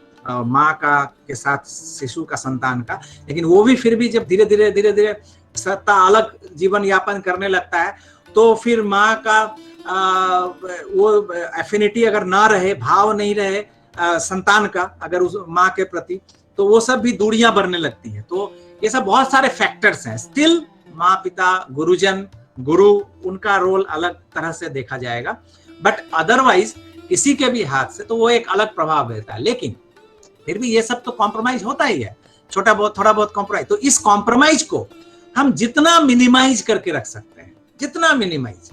माँ का के साथ शिशु का, संतान का, लेकिन वो भी फिर भी जब धीरे धीरे सत्ता अलग जीवन यापन करने लगता है, तो फिर माँ का वो एफिनिटी अगर ना रहे, भाव नहीं रहे संतान का अगर उस माँ के प्रति, तो वो सब भी दूरियां बढ़ने लगती हैं। तो ये सब बहुत सारे फैक्टर्स हैं। स्टिल माँ, पिता, गुरुजन, गुरु, उनका रोल अलग तरह से देखा जाएगा, बट अदरवाइज किसी के भी हाथ से तो वो एक अलग प्रभाव रहता है। लेकिन फिर भी ये सब तो कॉम्प्रोमाइज होता ही है, छोटा बहुत, थोड़ा बहुत कॉम्प्रोमाइज। तो इस कॉम्प्रोमाइज को हम जितना मिनिमाइज करके रख सकते हैं, जितना मिनिमाइज।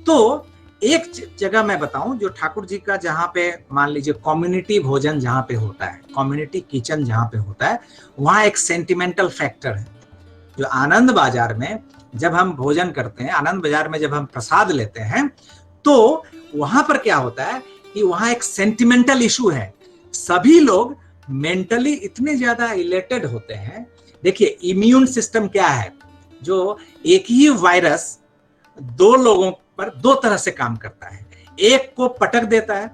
तो एक जगह मैं बताऊं, जो ठाकुर जी का, जहां पे मान लीजिए कम्युनिटी भोजन जहां पे होता है, कम्युनिटी किचन जहां पे होता है, वहां एक सेंटिमेंटल फैक्टर है। जो आनंद बाजार में जब हम भोजन करते हैं, आनंद बाजार में जब हम प्रसाद लेते हैं, तो वहां पर क्या होता है कि वहां एक सेंटिमेंटल इशू है। सभी लोग मेंटली इतने ज्यादा इलेटेड होते हैं। देखिए इम्यून सिस्टम क्या है, जो एक ही वायरस 2 लोगों पर 2 तरह से काम करता है, एक को पटक देता है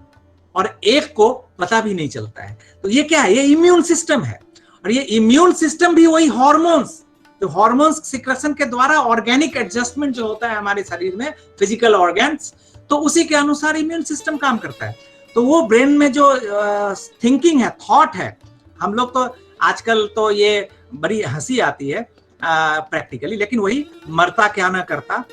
और एक को पता भी नहीं चलता है। तो ये क्या है, ये इम्यून सिस्टम है। और ये इम्यून सिस्टम भी वही हार्मोन्स, तो हार्मोन्स सिक्रेशन के द्वारा ऑर्गेनिक एडजस्टमेंट जो होता है हमारे शरीर में, फिजिकल ऑर्गन्स, तो उसी के अनुसार इम्यून सिस्टम काम करता है। तो वो ब्रेन में जो थिंकिंग है, थॉट है, हम लोग तो आजकल तो ये बड़ी हंसी आती है प्रैक्टिकली, लेकिन वही मरता क्या ना करता।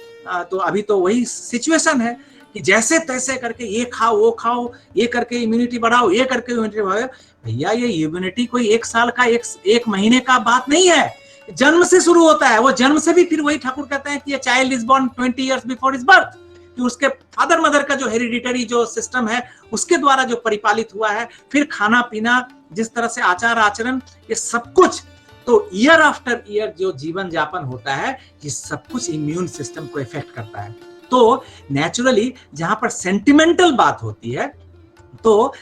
तो अभी तो वही सिचुएशन है कि जैसे तैसे करके ये खाओ, वो खाओ, ये करके इम्यूनिटी बढ़ाओ, ये करके इम्यूनिटी बढ़ाओ। भैया ये इम्यूनिटी कोई 1 साल का, एक महीने का बात नहीं है। जन्म से शुरू होता है, वो जन्म से भी फिर वही ठाकुर कहते हैं कि child is born 20 years before his birth, कि उसके फादर मदर का जो हेरिडिटरी जो सिस्टम है उसके द्वारा जो परिपालित हुआ है, फिर खाना पीना, जिस तरह से आचार आचरण, ये सब कुछ, तो ईयर आफ्टर ईयर जो जीवन यापन होता है, ये सब कुछ इम्यून सिस्टम को इफेक्ट करता है। तो नेचुरली जहां पर सेंटिमेंटल बात होती है, तो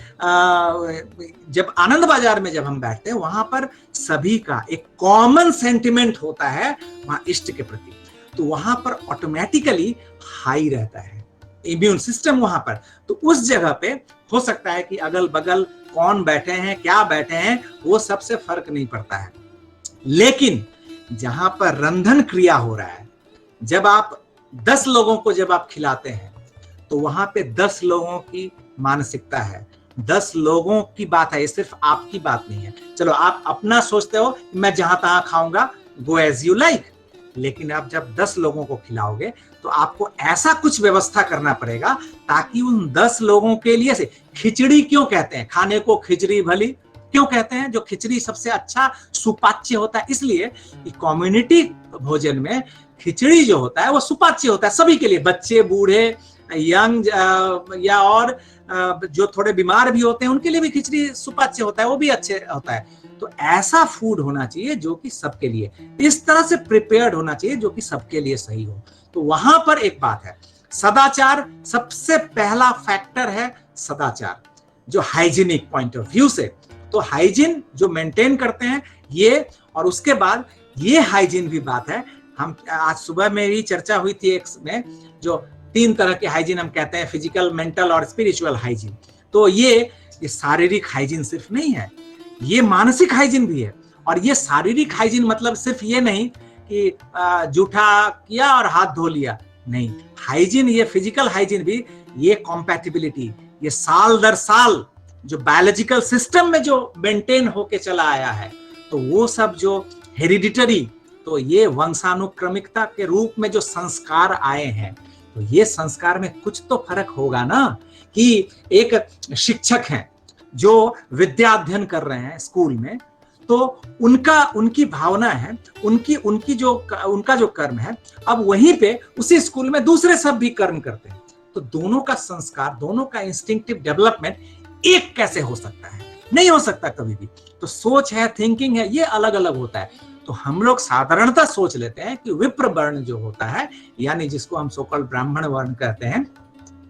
जब आनंद बाजार में जब हम बैठते हैं, वहां पर सभी का एक कॉमन सेंटिमेंट होता है वहां इष्ट के प्रति, तो वहां पर ऑटोमेटिकली हाई रहता है इम्यून सिस्टम वहां पर। तो उस जगह पे हो सकता है कि अगल बगल कौन बैठे हैं, क्या बैठे हैं, वो सबसे फर्क नहीं पड़ता है। लेकिन जहां पर रंधन क्रिया हो रहा है, जब आप 10 लोगों को जब आप खिलाते हैं, तो वहां पे 10 लोगों की मानसिकता है, 10 लोगों की बात है, ये सिर्फ आपकी बात नहीं है। चलो आप अपना सोचते हो मैं जहां तहां खाऊंगा, गो एज यू लाइक, लेकिन आप जब 10 लोगों को खिलाओगे तो आपको ऐसा कुछ व्यवस्था करना पड़ेगा ताकि उन 10 लोगों के लिए से, खिचड़ी क्यों कहते हैं, खाने को खिचड़ी भली क्यों कहते हैं, जो खिचड़ी सबसे अच्छा सुपाच्य होता है, इसलिए कि कम्युनिटी भोजन में खिचड़ी जो होता है वो सुपाच्य होता है सभी के लिए, बच्चे, बूढ़े, यंग या और जो थोड़े बीमार भी होते हैं उनके लिए भी खिचड़ी सुपाच्य होता है, वो भी अच्छे होता है। तो ऐसा फूड होना चाहिए जो कि सबके लिए, इस तरह से प्रिपेयर्ड होना चाहिए जो कि सबके लिए सही हो। तो वहां पर एक बात है, सदाचार सबसे पहला फैक्टर है, सदाचार जो हाइजीनिक पॉइंट ऑफ व्यू से, तो हाइजीन जो मेंटेन करते हैं ये, और उसके बाद ये हाइजीन भी बात है, हम आज सुबह में ही चर्चा हुई थी एक में, जो 3 तरह के हाइजीन हम कहते हैं, फिजिकल, मेंटल और स्पिरिचुअल हाइजीन। तो ये शारीरिक हाइजीन सिर्फ नहीं है, ये मानसिक हाइजीन भी है। और ये शारीरिक हाइजीन मतलब सिर्फ ये नहीं कि जूठा किया और हाथ धो लिया, नहीं, हाइजीन ये फिजिकल हाइजीन भी, ये कॉम्पैटिबिलिटी, ये साल दर साल जो बायोलॉजिकल सिस्टम में जो मेंटेन होके चला आया है, तो वो सब जो हेरिडिटरी, तो ये वंशानुक्रमिकता के रूप में जो संस्कार आए हैं, तो ये संस्कार में कुछ तो फर्क होगा ना, कि एक शिक्षक हैं जो विद्या अध्ययन कर रहे हैं स्कूल में, तो उनकी भावना है, उनका जो कर्म है, अब वहीं पे उसी स्कूल में दूसरे सब भी कर्म करते हैं, तो दोनों का संस्कार, दोनों का इंस्टिंक्टिव डेवलपमेंट एक कैसे हो सकता है, नहीं हो सकता कभी भी। तो सोच है, थिंकिंग है, ये अलग अलग होता है। तो हम लोग साधारणतः सोच लेते हैं कि विप्र वर्ण जो होता है, यानी जिसको हम सोकल ब्राह्मण वर्ण कहते हैं,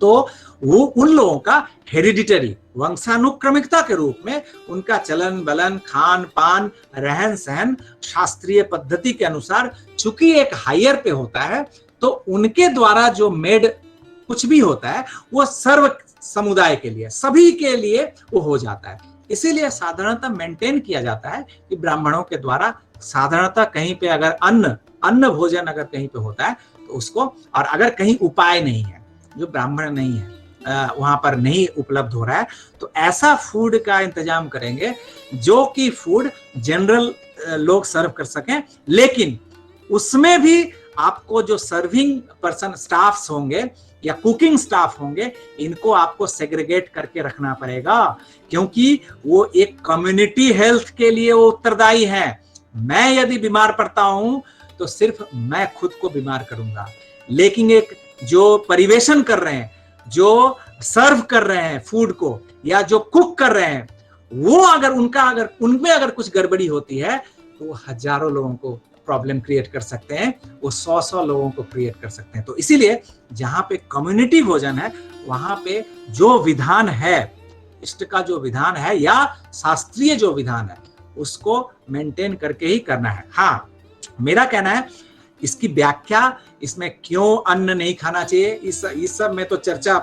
तो वो उन लोगों का हेरिडिटरी वंशानुक्रमिकता के रूप में उनका चलन बलन, खान पान, रहन सहन शास्त्रीय पद्धति के अनुसार, चूंकि एक हायर पे होता है, तो उनके द्वारा जो मेड कुछ भी होता है वो सर्व समुदाय के लिए, सभी के लिए वो हो जाता है। इसीलिए साधारणतः मेंटेन किया जाता है कि ब्राह्मणों के द्वारा साधारणतः कहीं पे अगर अन्न भोजन अगर कहीं पे होता है तो उसको, और अगर कहीं उपाय नहीं है, जो ब्राह्मण नहीं है, वहां पर नहीं उपलब्ध हो रहा है, तो ऐसा फूड का इंतजाम करेंगे जो कि फूड जनरल लोग सर्व कर सकें, लेकिन उसमें भी आपको जो सर्विंग पर्सन स्टाफ्स होंगे या कुकिंग स्टाफ होंगे, इनको आपको सेग्रीगेट करके रखना पड़ेगा, क्योंकि वो एक कम्युनिटी हेल्थ के लिए वो उत्तरदायी है। मैं यदि बीमार पड़ता हूं तो सिर्फ मैं खुद को बीमार करूंगा, लेकिन एक जो परिवेशन कर रहे हैं, जो सर्व कर रहे हैं फूड को, या जो कुक कर रहे हैं, वो अगर उनमें अगर कुछ गड़बड़ी होती है तो वो हजारों लोगों को प्रॉब्लम क्रिएट कर सकते हैं, वो 100 लोगों को क्रिएट कर सकते हैं। तो इसीलिए जहां पे कम्युनिटी भोजन है, वहां पे जो विधान है, इष्ट का जो विधान है या शास्त्रीय जो विधान है, उसको मेंटेन करके ही करना है। हाँ, मेरा कहना है इसकी व्याख्या, इसमें क्यों अन्न नहीं खाना चाहिए, इस सब में तो चर्चा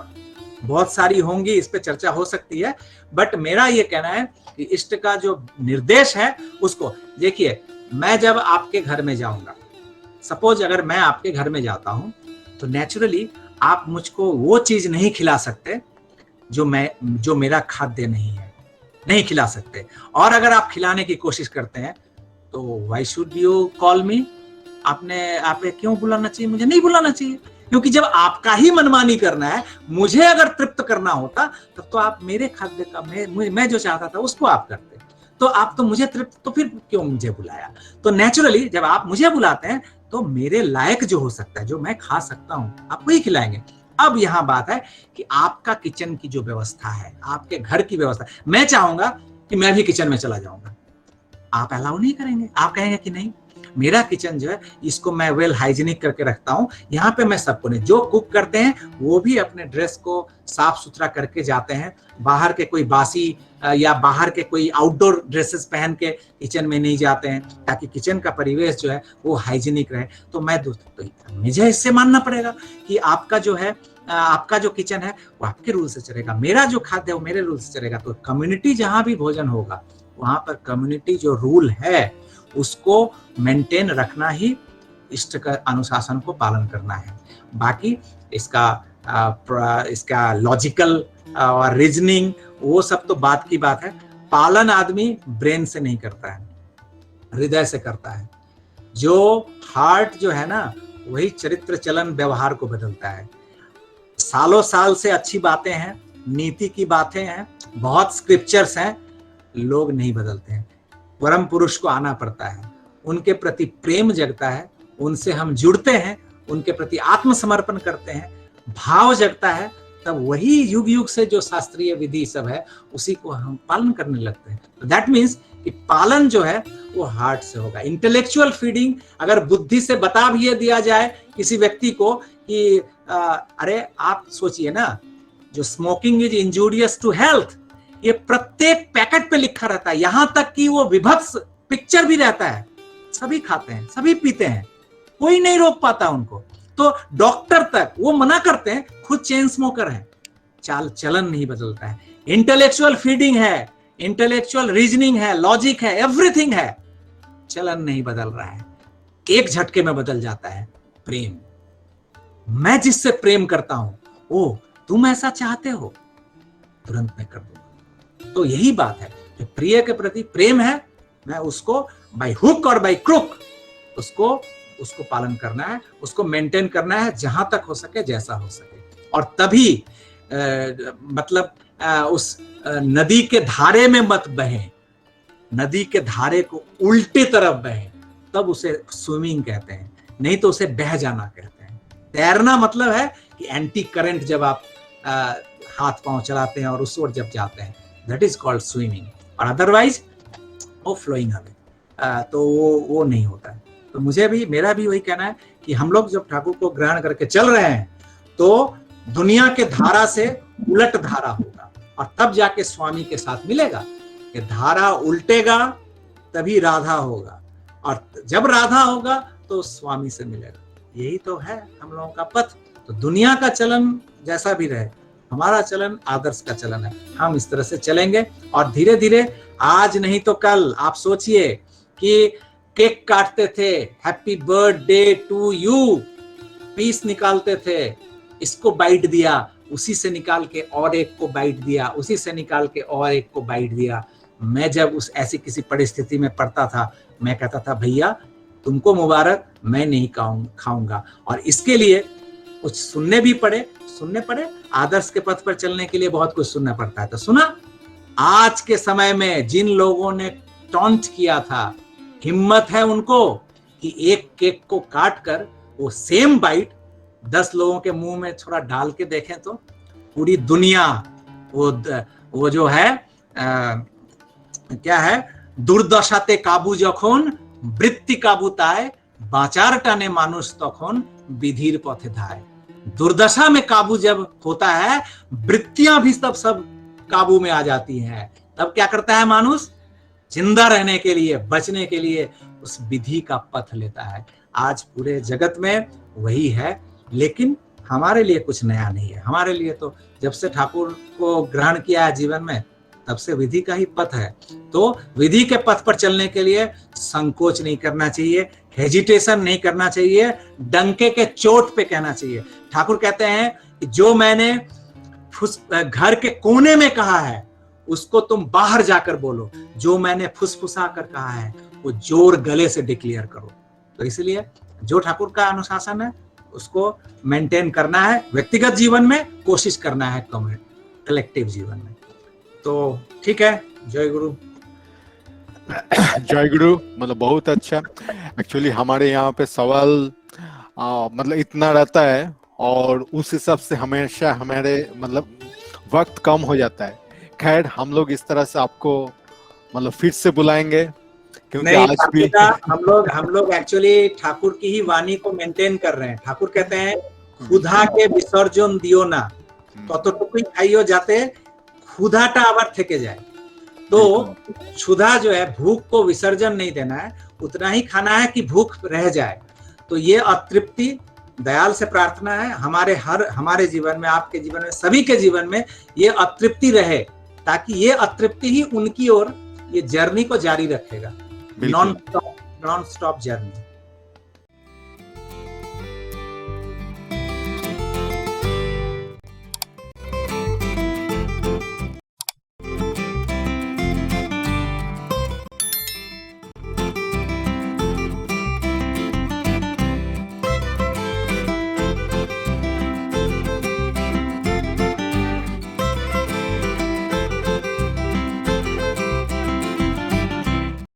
बहुत सारी होंगी, इस पे चर्चा हो सकती है, बट मेरा ये कहना है कि इष्ट का जो निर्देश है उसको देखिए। मैं जब आपके घर में जाऊंगा, सपोज अगर मैं आपके घर में जाता हूं, तो नेचुरली आप मुझको वो चीज नहीं खिला सकते जो मेरा खाद्य नहीं खिला सकते। और अगर आप खिलाने की कोशिश करते हैं तो व्हाई शुड यू कॉल मी, आपने क्यों बुलाना चाहिए, मुझे नहीं बुलाना चाहिए, क्योंकि जब आपका ही मनमानी करना है, मुझे अगर तृप्त करना होता तब तो आप मेरे खाद्य का मैं जो चाहता था उसको आप करते। तो आप तो मुझे तो फिर क्यों मुझे बुलाया? तो नेचुरली जब आप मुझे बुलाते हैं तो मेरे लायक जो हो सकता है, जो मैं खा सकता हूं, आप वही खिलाएंगे। अब यहाँ बात है कि आपका किचन की जो व्यवस्था है, आपके घर की व्यवस्था, मैं चाहूंगा कि मैं भी किचन में चला जाऊंगा, आप अलाउ नहीं करेंगे। आप कहेंगे कि नहीं, मेरा किचन जो है इसको मैं वेल हाइजीनिक करके रखता हूँ, यहाँ पे मैं सबको नहीं, जो कुक करते हैं वो भी अपने ड्रेस को साफ सुथरा करके जाते हैं, बाहर के कोई बासी या बाहर के कोई आउटडोर ड्रेसेस पहन के किचन में नहीं जाते हैं, ताकि किचन का परिवेश जो है वो हाइजीनिक रहे। तो मैं तो मुझे इससे मानना पड़ेगा कि आपका जो है, आपका जो किचन है वो आपके रूल से चलेगा, मेरा जो खाद्य है वो मेरे रूल से चलेगा। तो कम्युनिटी जहां भी भोजन होगा वहां पर कम्युनिटी जो रूल है उसको मेंटेन रखना ही इष्ट का अनुशासन को पालन करना है। बाकी इसका लॉजिकल और रीजनिंग वो सब तो बात की बात है। पालन आदमी ब्रेन से नहीं करता है, हृदय से करता है। जो हार्ट जो है ना वही चरित्र चलन व्यवहार को बदलता है। सालों साल से अच्छी बातें हैं, नीति की बातें हैं, बहुत स्क्रिप्चर्स हैं, लोग नहीं बदलते हैं। परम पुरुष को आना पड़ता है, उनके प्रति प्रेम जगता है, उनसे हम जुड़ते हैं, उनके प्रति आत्मसमर्पण करते हैं, भाव जगता है, तब वही युग युग से जो शास्त्रीय विधि सब है उसी को हम पालन करने लगते हैं। तो दैट मीन्स कि पालन जो है वो हार्ट से होगा। इंटेलेक्चुअल फीडिंग अगर बुद्धि से बता भी दिया जाए किसी व्यक्ति को कि अरे आप सोचिए ना, जो smoking is injurious to health, ये प्रत्येक पैकेट पे लिखा रहता है, यहां तक कि वो विभत्स पिक्चर भी रहता है। सभी खाते हैं, सभी पीते हैं, कोई नहीं रोक पाता उनको। तो डॉक्टर तक वो मना करते हैं, खुद चेन स्मोकर है, चाल चलन नहीं बदलता है। इंटेलेक्चुअल फीडिंग है, इंटेलेक्चुअल रीजनिंग है, लॉजिक है, एवरीथिंग है, चलन नहीं बदल रहा है। एक झटके में बदल जाता है प्रेम। मैं जिससे प्रेम करता हूं, ओ तुम ऐसा चाहते हो, तुरंत मैं कर दूंगा। तो यही बात है, जो प्रिय के प्रति प्रेम है, मैं उसको बाय हुक और बाय क्रुक उसको पालन करना है, उसको मेंटेन करना है जहां तक हो सके, जैसा हो सके। और तभी उस नदी के धारे में मत बहें, नदी के धारे को उल्टे तरफ बहें, तब उसे स्विमिंग कहते हैं, नहीं तो उसे बह जाना कहते हैं। तैरना मतलब है कि एंटी करंट जब आप हाथ पांव चलाते हैं और उस ओर जब जाते हैं, दैट इज कॉल्ड स्विमिंग। और अदरवाइज वो फ्लोइंग अवे, तो वो नहीं होता है। तो मेरा भी वही कहना है कि हम लोग जब ठाकुर को ग्रहण करके चल रहे हैं तो दुनिया के धारा से उलट धारा होगा, और तब जाके स्वामी के साथ मिलेगा। कि धारा उल्टेगा तभी राधा होगा, और जब राधा होगा तो स्वामी से मिलेगा। यही तो है हम लोगों का पथ। तो दुनिया का चलन जैसा भी रहे, हमारा चलन आदर्श का चलन है, हम इस तरह से चलेंगे। और धीरे धीरे, आज नहीं तो कल, आप सोचिए कि केक काटते थे, happy birthday to you, piece निकालते थे, इसको बाइट दिया, उसी से निकाल के और एक को बाइट दिया, उसी से निकाल के और एक को बाइट दिया। मैं जब उस ऐसी किसी परिस्थिति में पड़ता था, मैं कहता था भैया तुमको मुबारक, मैं नहीं खाऊंगा। और इसके लिए कुछ सुनने पड़े, आदर्श के पथ पर चलने के लिए बहुत कुछ सुनना पड़ता है। तो सुना, आज के समय में जिन लोगों ने टॉन्ट किया था, हिम्मत है उनको कि एक केक को काट कर वो सेम बाइट 10 लोगों के मुंह में थोड़ा डाल के देखें तो पूरी दुनिया वो जो है क्या है, दुर्दशाते काबू जखन वृत्ति काबू ताय, बाचार टाने मानुष तखन विधिर पथे धाय। दुर्दशा में काबू जब होता है, वृत्तियां भी सब काबू में आ जाती हैं, तब क्या करता है मानुष? जिंदा रहने के लिए, बचने के लिए उस विधि का पथ लेता है। आज पूरे जगत में वही है, लेकिन हमारे लिए कुछ नया नहीं है। हमारे लिए तो जब से ठाकुर को ग्रहण किया है जीवन में, तब से विधि का ही पथ है। तो विधि के पथ पर चलने के लिए संकोच नहीं करना चाहिए, हेजिटेशन नहीं करना चाहिए, डंके के चोट पे कहना चाहिए। ठाकुर कहते हैं कि जो मैंने घर के कोने में कहा है उसको तुम बाहर जाकर बोलो, जो मैंने फुसफुसा कर कहा है वो जोर गले से डिक्लेयर करो। तो इसलिए जो ठाकुर का अनुशासन है उसको मेंटेन करना है, व्यक्तिगत जीवन में कोशिश करना है, कलेक्टिव जीवन में। तो ठीक है, जय गुरु। जय गुरु, मतलब बहुत अच्छा। एक्चुअली हमारे यहाँ पे सवाल मतलब इतना रहता है और उस हिसाब से हमेशा हमारे मतलब वक्त कम हो जाता है। खैर, हम लोग इस तरह से आपको मतलब फिर से बुलाएंगे, क्योंकि नहीं, आज भी हम लोग एक्चुअली ठाकुर की ही वाणी को मेंटेन कर रहे हैं। ठाकुर कहते हैं ক্ষুধা के विसर्जन दियो ना, ততটুকুই খাইও যাতে ক্ষুধাটা আবার থেকে যায়। तो क्षुधा जो है, भूख को विसर्जन नहीं देना है, उतना ही खाना है कि भूख रह जाए। तो ये अतृप्ति दयाल से प्रार्थना है हमारे जीवन में, आपके जीवन में, सभी के जीवन में ये अतृप्ति रहे, ताकि ये अतृप्ति ही उनकी ओर ये जर्नी को जारी रखेगा, नॉन स्टॉप जर्नी।